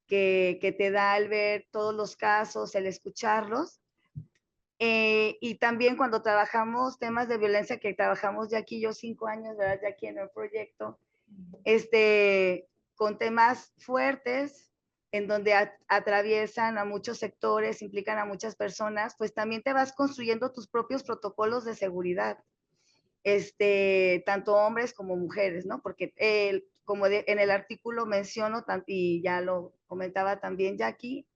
que te da el ver todos los casos, el escucharlos. Y también cuando trabajamos temas de violencia, que trabajamos ya aquí, yo 5 años, ¿verdad? Ya aquí en el proyecto, con temas fuertes, en donde atraviesan a muchos sectores, implican a muchas personas, pues también te vas construyendo tus propios protocolos de seguridad, tanto hombres como mujeres, ¿no? Porque como en el artículo menciono, y ya lo comentaba también Jackie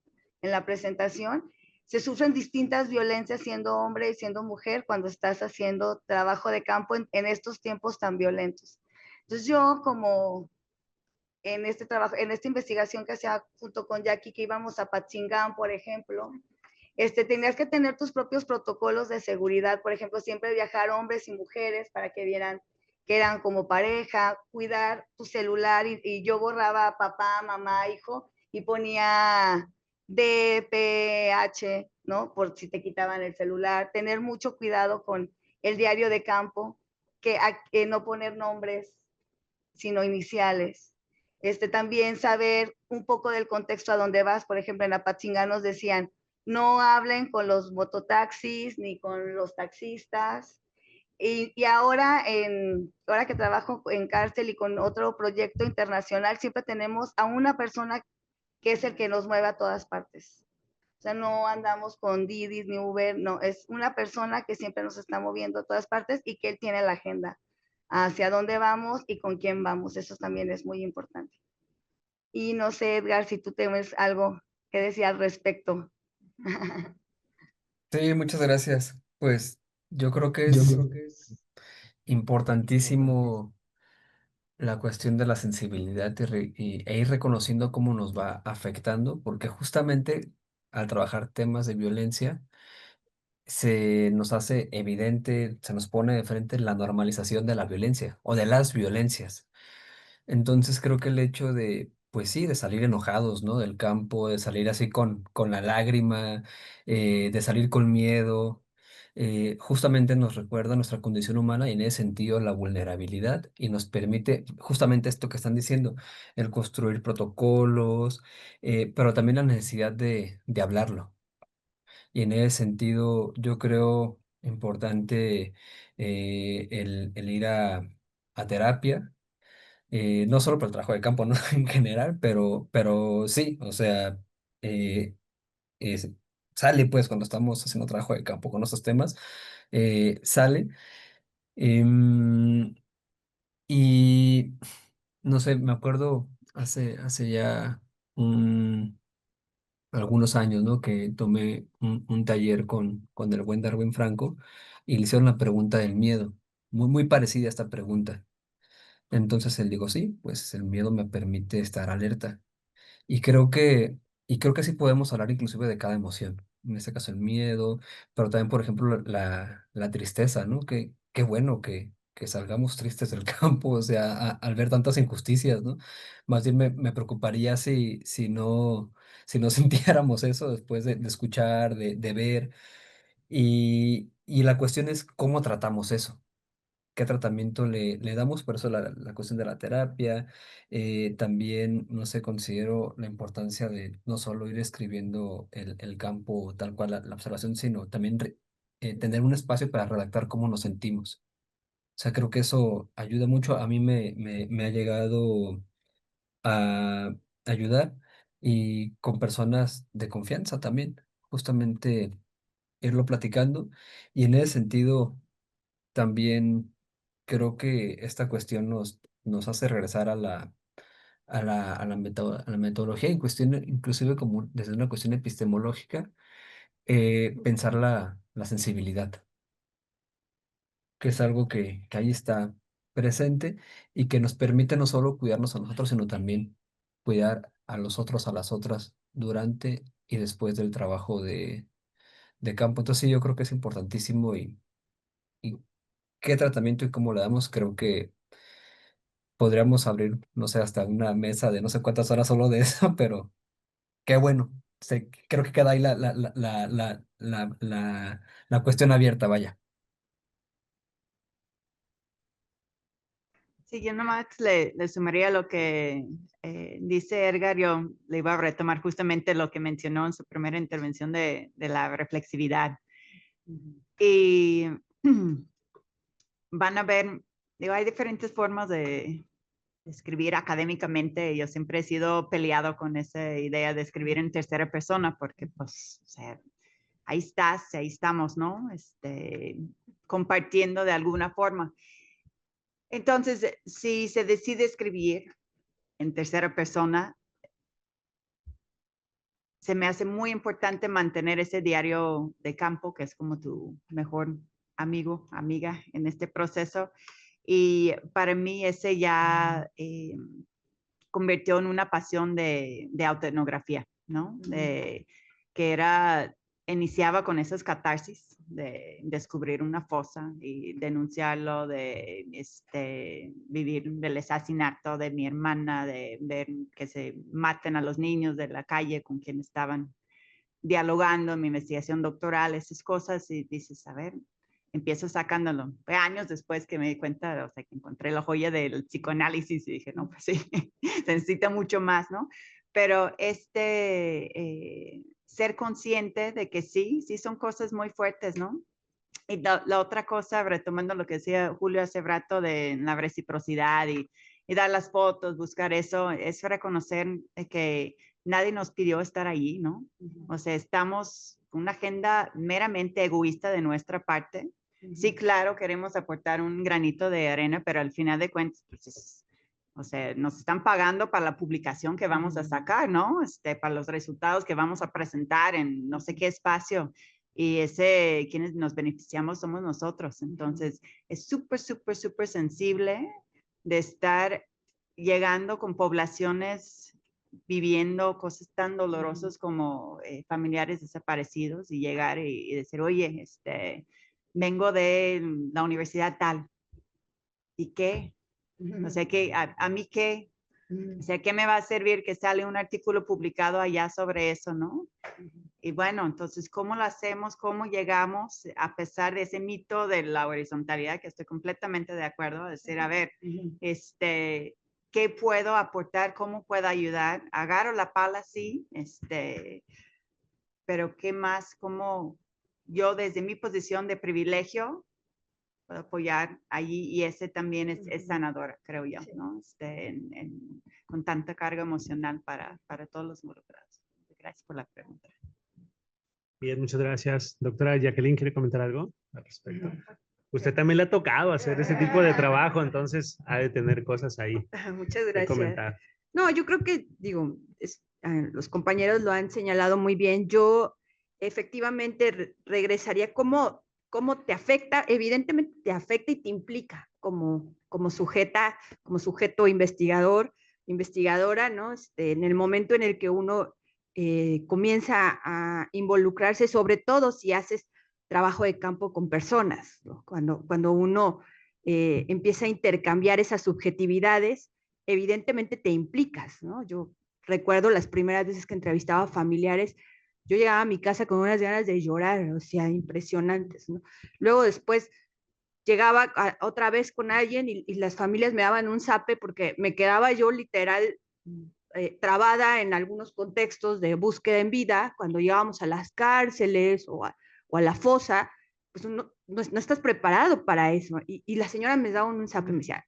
en la presentación, se sufren distintas violencias siendo hombre y siendo mujer cuando estás haciendo trabajo de campo en estos tiempos tan violentos. Entonces yo como en este trabajo, en esta investigación que hacía junto con Jackie, que íbamos a Patzingán, por ejemplo, tenías que tener tus propios protocolos de seguridad, por ejemplo, siempre viajar hombres y mujeres para que vieran que eran como pareja, cuidar tu celular y yo borraba papá, mamá, hijo y ponía DPH, ¿no? Por si te quitaban el celular, tener mucho cuidado con el diario de campo, que no poner nombres, sino iniciales. También saber un poco del contexto a donde vas. Por ejemplo, en Apatzingán nos decían, no hablen con los mototaxis ni con los taxistas. Y ahora, ahora que trabajo en cárcel y con otro proyecto internacional, siempre tenemos a una persona que es el que nos mueve a todas partes. O sea, no andamos con Didi ni Uber, no, es una persona que siempre nos está moviendo a todas partes y que él tiene la agenda hacia dónde vamos y con quién vamos. Eso también es muy importante. Y no sé, Edgar, si tú tienes algo que decir al respecto. Sí, muchas gracias. Pues yo creo que es importantísimo la cuestión de la sensibilidad e ir reconociendo cómo nos va afectando, porque justamente al trabajar temas de violencia, se nos hace evidente, se nos pone de frente la normalización de la violencia o de las violencias. Entonces creo que el hecho de, pues sí, de salir enojados, ¿no? Del campo, de salir así con la lágrima, de salir con miedo, justamente nos recuerda nuestra condición humana y en ese sentido la vulnerabilidad y nos permite justamente esto que están diciendo, el construir protocolos, pero también la necesidad de hablarlo. Y en ese sentido, yo creo importante el ir a terapia, no solo por el trabajo de campo, ¿no? En general, pero sí, o sea, eh, es- sale pues cuando estamos haciendo trabajo de campo con esos temas, sale. em, y no sé, me acuerdo hace ya algunos años, ¿no? Que tomé un taller con el buen Darwin Franco y le hicieron la pregunta del miedo, muy parecida a esta pregunta. Entonces él dijo, sí, pues el miedo me permite estar alerta. Y creo que, y creo que sí podemos hablar inclusive de cada emoción. En este caso el miedo, pero también, por ejemplo, la tristeza, ¿no? Qué bueno que salgamos tristes del campo, o sea, al ver tantas injusticias, ¿no? Más bien me preocuparía si no sintiéramos eso después de escuchar, de ver. Y la cuestión es cómo tratamos eso, qué tratamiento le damos, por eso la cuestión de la terapia. También, no sé, considero la importancia de no solo ir escribiendo el campo tal cual la observación, sino también tener un espacio para redactar cómo nos sentimos. sea, creo que eso ayuda mucho. A mí me ha llegado a ayudar y con personas de confianza también, justamente irlo platicando. Y en ese sentido, también creo que esta cuestión nos hace regresar a la metodología, en cuestión, inclusive como desde una cuestión epistemológica, pensar la sensibilidad, que es algo que ahí está presente y que nos permite no solo cuidarnos a nosotros, sino también cuidar a los otros, a las otras, durante y después del trabajo de campo. Entonces sí, yo creo que es importantísimo y qué tratamiento y cómo le damos, creo que podríamos abrir, no sé, hasta una mesa de no sé cuántas horas solo de eso, pero qué bueno. Creo que queda ahí la cuestión abierta, vaya. Sí, yo nomás le sumaría lo que dice Edgar. Yo le iba a retomar justamente lo que mencionó en su primera intervención de la reflexividad. Y van a ver, digo, hay diferentes formas de escribir académicamente. Yo siempre he sido peleado con esa idea de escribir en tercera persona porque, pues, o sea, ahí estás, ahí estamos, ¿no? Compartiendo de alguna forma. Entonces, si se decide escribir en tercera persona, se me hace muy importante mantener ese diario de campo, que es como tu mejor amigo, amiga en este proceso. Y para mí ese ya convirtió en una pasión de autoetnografía, ¿no? Que iniciaba con esas catarsis de descubrir una fosa y denunciarlo, de vivir del asesinato de mi hermana, de ver que se maten a los niños de la calle con quien estaban dialogando en mi investigación doctoral, esas cosas, y dices, a ver, empiezo sacándolo. Fue años después que me di cuenta, o sea, que encontré la joya del psicoanálisis y dije, no, pues sí, se necesita mucho más, ¿no? Pero ser consciente de que sí son cosas muy fuertes, ¿no? Y la otra cosa, retomando lo que decía Julio hace rato de la reciprocidad y dar las fotos, buscar eso, es reconocer que nadie nos pidió estar allí, ¿no? O sea, estamos con una agenda meramente egoísta de nuestra parte. Sí, claro, queremos aportar un granito de arena, pero al final de cuentas, pues o sea, nos están pagando para la publicación que vamos a sacar, ¿no? Para los resultados que vamos a presentar en no sé qué espacio. Y quienes nos beneficiamos somos nosotros. Entonces, es súper, súper, súper sensible de estar llegando con poblaciones viviendo cosas tan dolorosas como familiares desaparecidos y llegar y decir, oye, vengo de la universidad tal. ¿Y qué? O sea, que a mí qué, o sea, ¿qué me va a servir que sale un artículo publicado allá sobre eso, no? Y bueno, entonces, ¿cómo lo hacemos? ¿Cómo llegamos a pesar de ese mito de la horizontalidad, que estoy completamente de acuerdo, a decir, a ver, ¿qué puedo aportar? ¿Cómo puedo ayudar? Agarro la pala, sí, pero ¿qué más? ¿Cómo yo desde mi posición de privilegio puedo apoyar allí? Y ese también es sanador, creo yo, ¿no? Con tanta carga emocional para todos los involucrados. Gracias por la pregunta. Bien, muchas gracias. Doctora Jacqueline, ¿quiere comentar algo al respecto? Usted también le ha tocado hacer ese tipo de trabajo, entonces ha de tener cosas ahí Muchas que gracias. comentar. No, yo creo que, digo, los compañeros lo han señalado muy bien. Yo efectivamente regresaría cómo te afecta, evidentemente te afecta y te implica como sujeta, como sujeto investigador, investigadora, ¿no? En el momento en el que uno comienza a involucrarse, sobre todo si haces trabajo de campo con personas, ¿no? Cuando uno empieza a intercambiar esas subjetividades, evidentemente te implicas, ¿no? Yo recuerdo las primeras veces que entrevistaba a familiares, yo llegaba a mi casa con unas ganas de llorar, o sea, impresionantes, ¿no? Luego después llegaba otra vez con alguien y las familias me daban un zape porque me quedaba yo literal trabada en algunos contextos de búsqueda en vida, cuando llegábamos a las cárceles o a la fosa, pues no estás preparado para eso. Y la señora me daba un zape y me decía,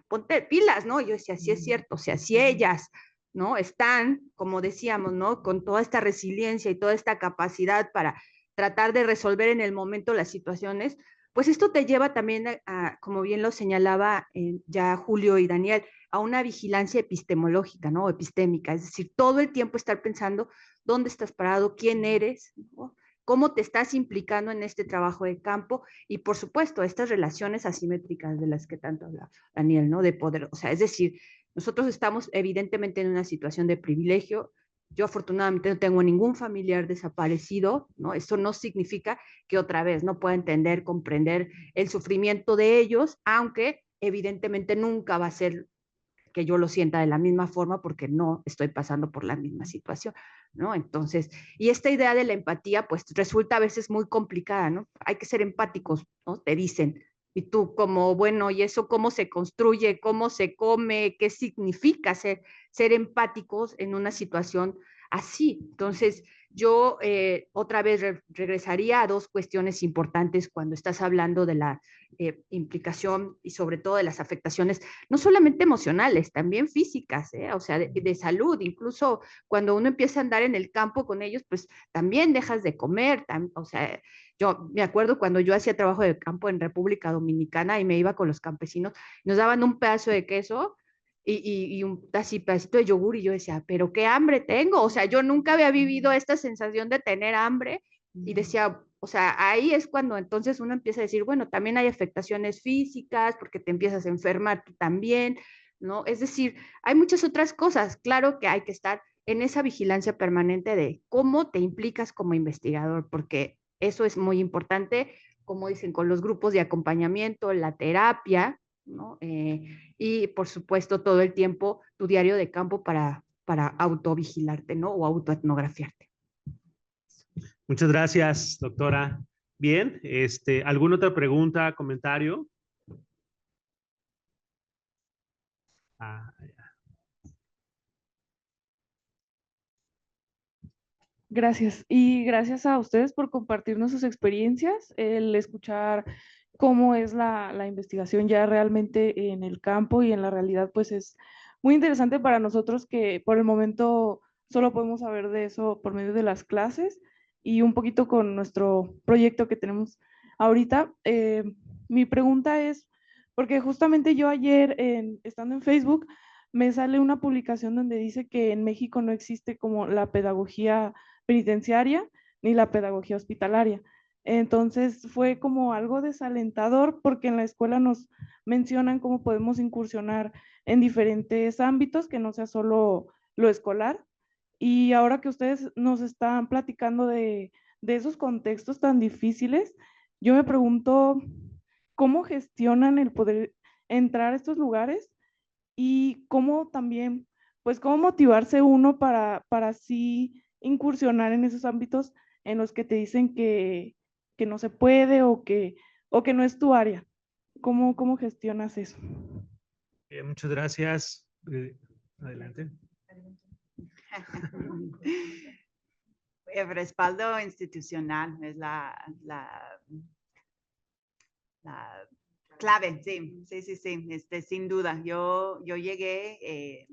ponte pilas, ¿no? Y yo decía, sí es cierto, o sea, si ellas, ¿no? Están, como decíamos, ¿no? Con toda esta resiliencia y toda esta capacidad para tratar de resolver en el momento las situaciones, pues esto te lleva también como bien lo señalaba ya Julio y Daniel, a una vigilancia epistemológica, ¿no? Epistémica, es decir, todo el tiempo estar pensando dónde estás parado, quién eres, ¿no? Cómo te estás implicando en este trabajo de campo y, por supuesto, estas relaciones asimétricas de las que tanto habla Daniel, ¿no? De poder, o sea, es decir, nosotros estamos evidentemente en una situación de privilegio. Yo afortunadamente no tengo ningún familiar desaparecido, ¿no? Esto no significa que otra vez no pueda entender, comprender el sufrimiento de ellos, aunque evidentemente nunca va a ser que yo lo sienta de la misma forma porque no estoy pasando por la misma situación, ¿no? Entonces, y esta idea de la empatía, pues resulta a veces muy complicada, ¿no? Hay que ser empáticos, ¿no? Te dicen. Y tú como, bueno, ¿y eso cómo se construye? ¿Cómo se come? ¿Qué significa ser empáticos en una situación así? Entonces, yo otra vez regresaría a dos cuestiones importantes cuando estás hablando de la implicación y sobre todo de las afectaciones, no solamente emocionales, también físicas, o sea, de salud, incluso cuando uno empieza a andar en el campo con ellos, pues también dejas de comer, o sea, yo me acuerdo cuando yo hacía trabajo de campo en República Dominicana y me iba con los campesinos, nos daban un pedazo de queso y un así pedacito de yogur y yo decía, pero qué hambre tengo, o sea, yo nunca había vivido esta sensación de tener hambre y decía, o sea, ahí es cuando entonces uno empieza a decir, bueno, también hay afectaciones físicas porque te empiezas a enfermar tú también, ¿no? Es decir, hay muchas otras cosas. Claro que hay que estar en esa vigilancia permanente de cómo te implicas como investigador, porque eso es muy importante, como dicen, con los grupos de acompañamiento, la terapia, ¿no? Y por supuesto todo el tiempo tu diario de campo para autovigilarte, ¿no? O autoetnografiarte. Muchas gracias, doctora. Bien, ¿alguna otra pregunta, comentario? Gracias. Y gracias a ustedes por compartirnos sus experiencias, el escuchar cómo es la investigación ya realmente en el campo y en la realidad, pues es muy interesante para nosotros que por el momento solo podemos saber de eso por medio de las clases y un poquito con nuestro proyecto que tenemos ahorita. Mi pregunta es, porque justamente yo ayer, estando en Facebook, me sale una publicación donde dice que en México no existe como la pedagogía penitenciaria ni la pedagogía hospitalaria. Entonces fue como algo desalentador porque en la escuela nos mencionan cómo podemos incursionar en diferentes ámbitos que no sea solo lo escolar. Y ahora que ustedes nos están platicando de esos contextos tan difíciles, yo me pregunto cómo gestionan el poder entrar a estos lugares y cómo también, pues cómo motivarse uno para así incursionar en esos ámbitos en los que te dicen que no se puede o que no es tu área. ¿Cómo gestionas eso? Muchas gracias. Adelante. El respaldo institucional es la clave, sí, sin duda. Yo llegué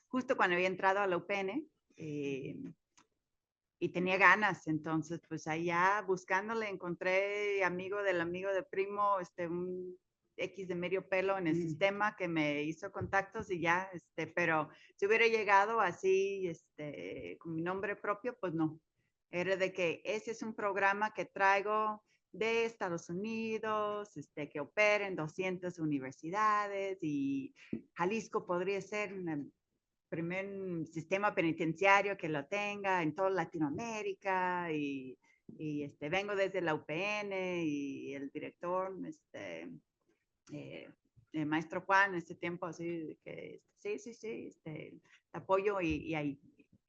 justo cuando había entrado a la UPN y tenía ganas, entonces pues allá buscándole encontré amigo de primo, un X de medio pelo en el sistema que me hizo contactos y ya, pero si hubiera llegado así, con mi nombre propio, pues no. Era de que ese es un programa que traigo de Estados Unidos, que opera en 200 universidades y Jalisco podría ser un primer sistema penitenciario que lo tenga en toda Latinoamérica y vengo desde la UPN y el director, el maestro Juan, en ese tiempo, así que sí, te apoyo y ahí.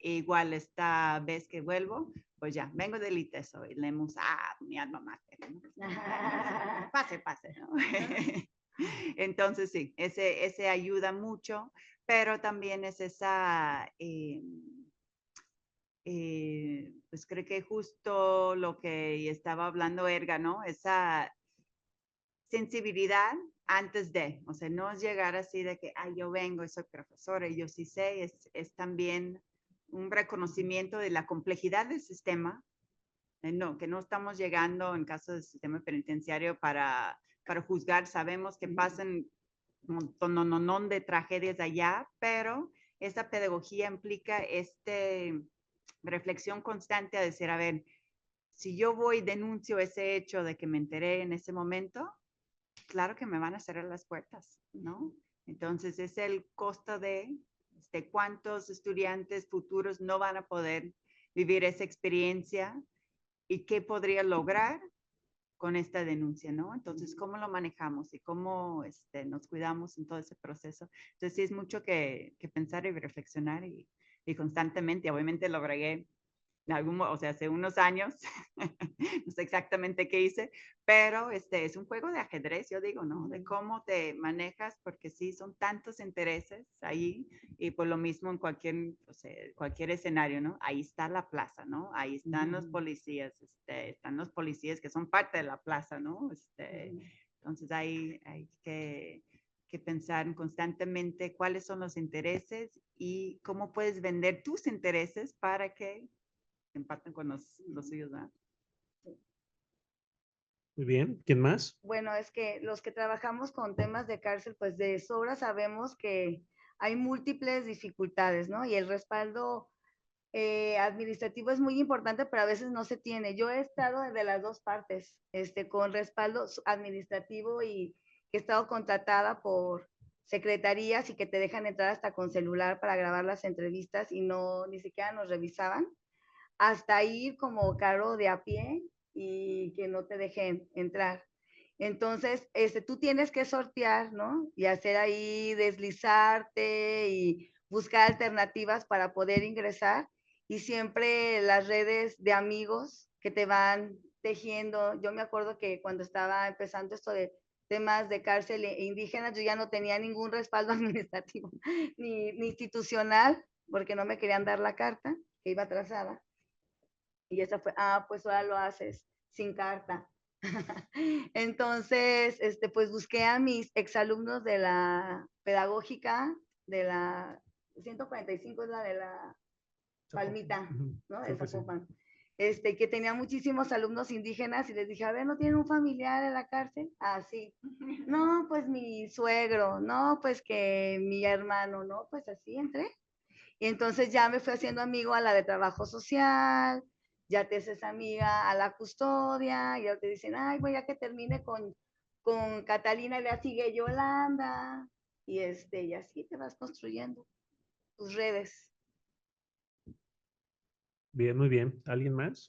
Igual esta vez que vuelvo, pues ya, vengo del ITESO y leemos, mi alma mater, ¿no? Pase, ¿no? Entonces sí, ese ayuda mucho, pero también es esa, pues creo que justo lo que estaba hablando Erga, ¿no? Esa sensibilidad antes de, o sea, no es llegar así de que, yo vengo y soy profesora y yo sí sé, es también un reconocimiento de la complejidad del sistema, no, que no estamos llegando en caso del sistema penitenciario para juzgar, sabemos que pasan un montón de tragedias allá, pero esta pedagogía implica reflexión constante a decir, a ver, si yo voy y denuncio ese hecho de que me enteré en ese momento, claro que me van a cerrar las puertas, ¿no? Entonces es el costo de cuántos estudiantes futuros no van a poder vivir esa experiencia y qué podría lograr con esta denuncia, ¿no? Entonces, ¿cómo lo manejamos y cómo nos cuidamos en todo ese proceso? Entonces, sí es mucho que pensar y reflexionar y constantemente, obviamente lo bregué hace unos años, no sé exactamente qué hice, pero es un juego de ajedrez, yo digo, ¿no? De cómo te manejas, porque sí, son tantos intereses ahí, y por lo mismo en cualquier escenario, ¿no? Ahí está la plaza, ¿no? Ahí están los policías, están los policías que son parte de la plaza, ¿no? Entonces hay que pensar constantemente cuáles son los intereses y cómo puedes vender tus intereses para que empaten con los suyos, ¿verdad? Muy bien, ¿quién más? Bueno, es que los que trabajamos con temas de cárcel, pues de sobra sabemos que hay múltiples dificultades, ¿no? Y el respaldo administrativo es muy importante, pero a veces no se tiene. Yo he estado de las dos partes, con respaldo administrativo y he estado contratada por secretarías y que te dejan entrar hasta con celular para grabar las entrevistas y no, ni siquiera nos revisaban, hasta ir como carro de a pie y que no te dejen entrar. Entonces, tú tienes que sortear, ¿no? Y hacer ahí, deslizarte y buscar alternativas para poder ingresar. Y siempre las redes de amigos que te van tejiendo. Yo me acuerdo que cuando estaba empezando esto de temas de cárcel indígenas, yo ya no tenía ningún respaldo administrativo ni institucional, porque no me querían dar la carta, que iba atrasada. Y esa fue, pues ahora lo haces sin carta. Entonces, pues busqué a mis exalumnos de la pedagógica, de la 145 es la de la Palmita, ¿no? De Zapopan. Que tenía muchísimos alumnos indígenas y les dije, a ver, ¿no tienen un familiar en la cárcel? Sí. No, pues mi suegro, no, pues que mi hermano, no, pues así entré. Y entonces ya me fui haciendo amigo a la de trabajo social, ya te haces amiga a la custodia, y ya te dicen, voy a que termine con Catalina, ya sigue Yolanda, y y así te vas construyendo tus redes. Bien, muy bien. ¿Alguien más?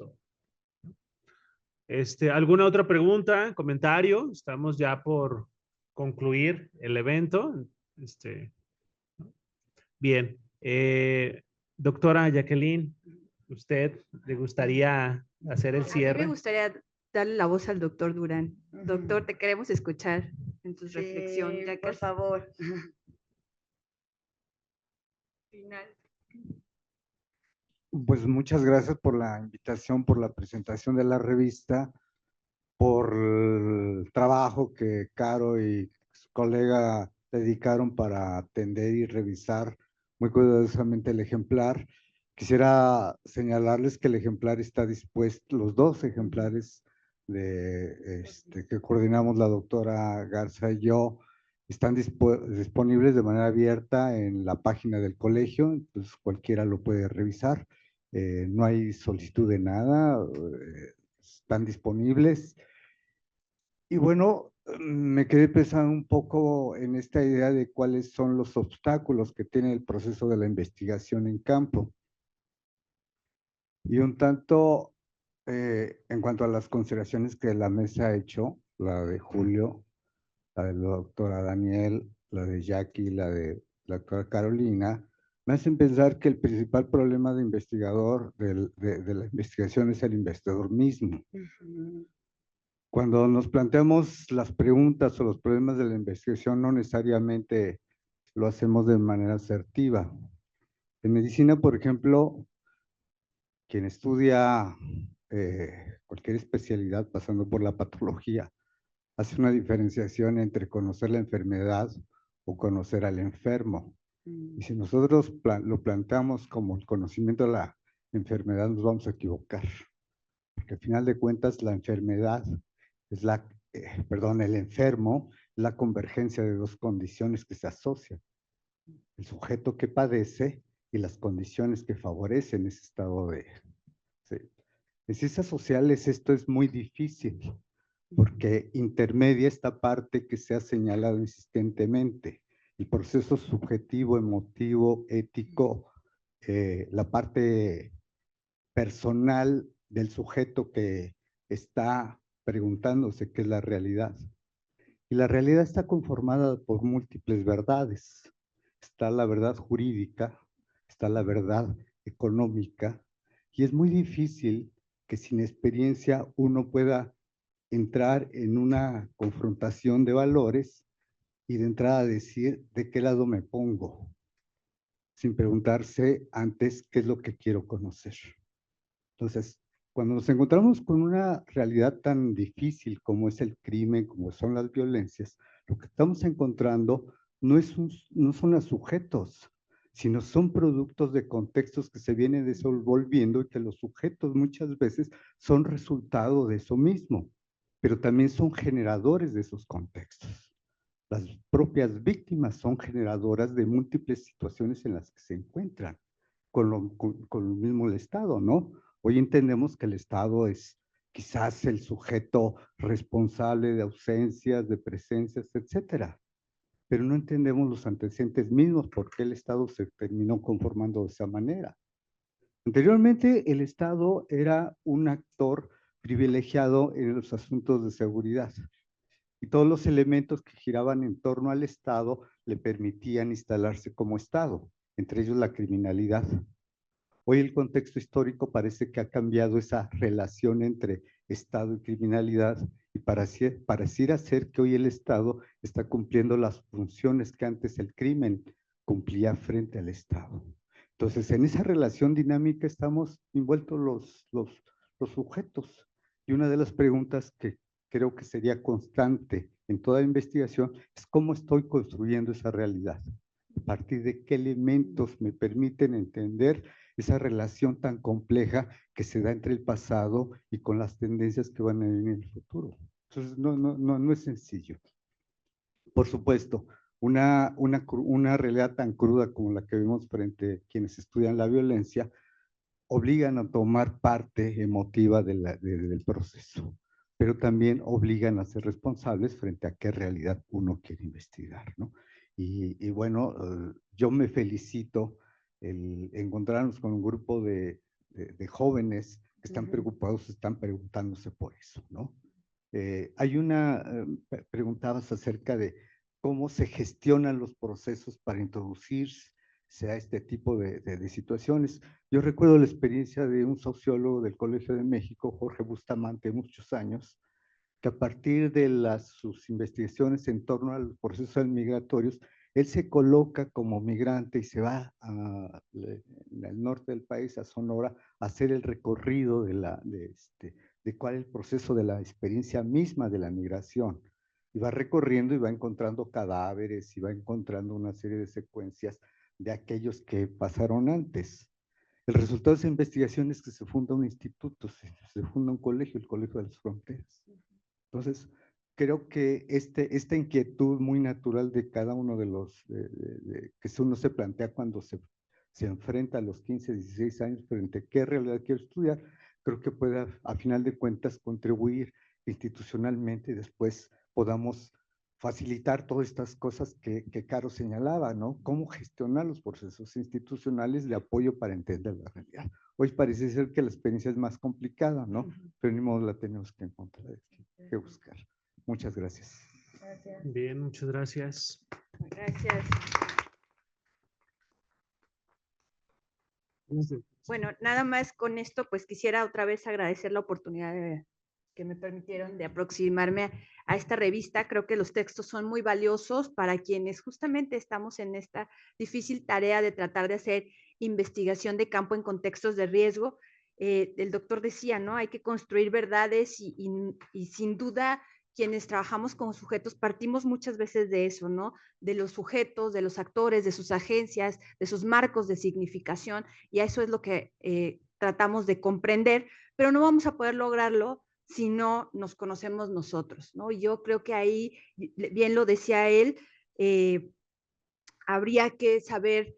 ¿Alguna otra pregunta, comentario? Estamos ya por concluir el evento. Bien. Doctora Jacqueline, ¿usted le gustaría hacer el A mí cierre? me gustaría darle la voz al doctor Durán. Doctor, te queremos escuchar en tus reflexiones. Ya por favor. Final. Pues muchas gracias por la invitación, por la presentación de la revista, por el trabajo que Caro y su colega dedicaron para atender y revisar muy cuidadosamente el ejemplar. Quisiera señalarles que el ejemplar está dispuesto, los dos ejemplares que coordinamos la doctora Garza y yo, están disponibles de manera abierta en la página del colegio, entonces cualquiera lo puede revisar. No hay solicitud de nada, están disponibles. Y bueno, me quedé pensando un poco en esta idea de cuáles son los obstáculos que tiene el proceso de la investigación en campo. Y un tanto en cuanto a las consideraciones que la mesa ha hecho, la de Julio, la de la doctora Daniel, la de Jackie, la de la doctora Carolina, me hacen pensar que el principal problema de investigador, de la investigación, es el investigador mismo. Cuando nos planteamos las preguntas o los problemas de la investigación, no necesariamente lo hacemos de manera asertiva. En medicina, por ejemplo, quien estudia cualquier especialidad pasando por la patología, hace una diferenciación entre conocer la enfermedad o conocer al enfermo. Y si nosotros lo planteamos como el conocimiento de la enfermedad, nos vamos a equivocar. Porque al final de cuentas, la enfermedad es el enfermo es la convergencia de dos condiciones que se asocian. El sujeto que padece y las condiciones que favorecen ese estado de... ¿sí? En ciencias sociales esto es muy difícil, porque intermedia esta parte que se ha señalado insistentemente, el proceso subjetivo, emotivo, ético, la parte personal del sujeto que está preguntándose qué es la realidad. Y la realidad está conformada por múltiples verdades. Está la verdad jurídica, está la verdad económica, y es muy difícil que sin experiencia uno pueda entrar en una confrontación de valores y de entrada decir de qué lado me pongo, sin preguntarse antes qué es lo que quiero conocer. Entonces, cuando nos encontramos con una realidad tan difícil como es el crimen, como son las violencias, lo que estamos encontrando no son los sujetos, sino son productos de contextos que se vienen desenvolviendo y que los sujetos muchas veces son resultado de eso mismo, pero también son generadores de esos contextos. Las propias víctimas son generadoras de múltiples situaciones en las que se encuentran con el mismo Estado, ¿no? Hoy entendemos que el Estado es quizás el sujeto responsable de ausencias, de presencias, etcétera. Pero no entendemos los antecedentes mismos por qué el Estado se terminó conformando de esa manera. Anteriormente, el Estado era un actor privilegiado en los asuntos de seguridad y todos los elementos que giraban en torno al Estado le permitían instalarse como Estado, entre ellos la criminalidad. Hoy el contexto histórico parece que ha cambiado esa relación entre Estado y criminalidad y pareciera ser que hoy el Estado está cumpliendo las funciones que antes el crimen cumplía frente al Estado. Entonces, en esa relación dinámica estamos envueltos los sujetos. Y una de las preguntas que creo que sería constante en toda investigación es cómo estoy construyendo esa realidad. A partir de qué elementos me permiten entender esa relación tan compleja que se da entre el pasado y con las tendencias que van a venir en el futuro. Entonces, no es sencillo. Por supuesto, una realidad tan cruda como la que vemos frente a quienes estudian la violencia, obligan a tomar parte emotiva del proceso, pero también obligan a ser responsables frente a qué realidad uno quiere investigar, ¿no? Y bueno, yo me felicito el encontrarnos con un grupo de jóvenes que están preocupados, están preguntándose por eso, ¿no? Preguntabas acerca de cómo se gestionan los procesos para introducirse a este tipo de situaciones. Yo recuerdo la experiencia de un sociólogo del Colegio de México, Jorge Bustamante, muchos años, que a partir de sus investigaciones en torno a los procesos migratorios, él se coloca como migrante y se va al norte del país, a Sonora, a hacer el recorrido de cuál es el proceso de la experiencia misma de la migración. Y va recorriendo y va encontrando cadáveres y va encontrando una serie de secuencias de aquellos que pasaron antes. El resultado de esa investigación es que se funda un instituto, se funda un colegio, el Colegio de las Fronteras. Entonces, creo que esta inquietud muy natural de cada uno de los, que uno se plantea cuando se enfrenta a los 15, 16 años frente a qué realidad quiero estudiar, creo que puede, a final de cuentas, contribuir institucionalmente y después podamos facilitar todas estas cosas que Caro señalaba, ¿no? Cómo gestionar los procesos institucionales de apoyo para entender la realidad. Hoy parece ser que la experiencia es más complicada, ¿no? Pero ni modo la tenemos que encontrar, que buscar. Muchas gracias. Gracias. Bien, muchas gracias. Gracias. Bueno, nada más con esto, pues quisiera otra vez agradecer la oportunidad que me permitieron de aproximarme a esta revista. Creo que los textos son muy valiosos para quienes justamente estamos en esta difícil tarea de tratar de hacer investigación de campo en contextos de riesgo. El doctor decía, ¿no? Hay que construir verdades y sin duda quienes trabajamos con sujetos partimos muchas veces de eso, ¿no? De los sujetos, de los actores, de sus agencias, de sus marcos de significación, y eso es lo que tratamos de comprender, pero no vamos a poder lograrlo si no nos conocemos nosotros, ¿no? Yo creo que ahí, bien lo decía él, habría que saber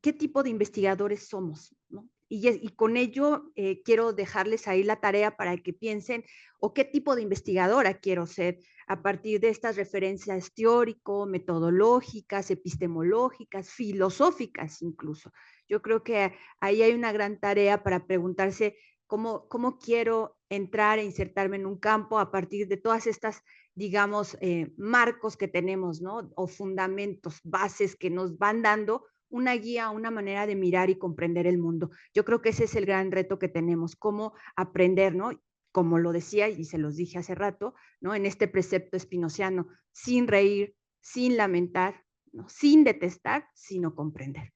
qué tipo de investigadores somos, ¿no? Y con ello quiero dejarles ahí la tarea para que piensen, o qué tipo de investigadora quiero ser a partir de estas referencias teórico, metodológicas, epistemológicas, filosóficas incluso. Yo creo que ahí hay una gran tarea para preguntarse cómo quiero entrar e insertarme en un campo a partir de todas estas, digamos, marcos que tenemos, ¿no? O fundamentos, bases que nos van dando una guía, una manera de mirar y comprender el mundo. Yo creo que ese es el gran reto que tenemos, cómo aprender, ¿no? Como lo decía y se los dije hace rato, ¿no? En este precepto espinociano, sin reír, sin lamentar, ¿no? Sin detestar, sino comprender.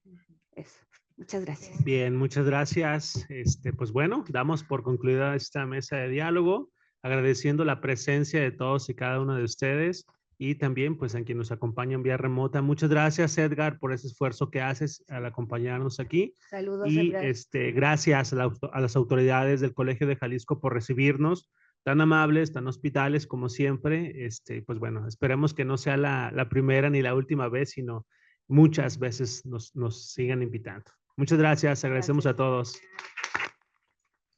Eso. Muchas gracias. Bien, muchas gracias. Pues bueno, damos por concluida esta mesa de diálogo, agradeciendo la presencia de todos y cada uno de ustedes y también pues a quien nos acompaña en vía remota. Muchas gracias, Edgar, por ese esfuerzo que haces al acompañarnos aquí. Saludos, Y Edgar. gracias a las autoridades del Colegio de Jalisco por recibirnos, tan amables, tan hospitales como siempre. Pues bueno, esperemos que no sea la primera ni la última vez, sino muchas veces nos sigan invitando. Muchas gracias, agradecemos a todos.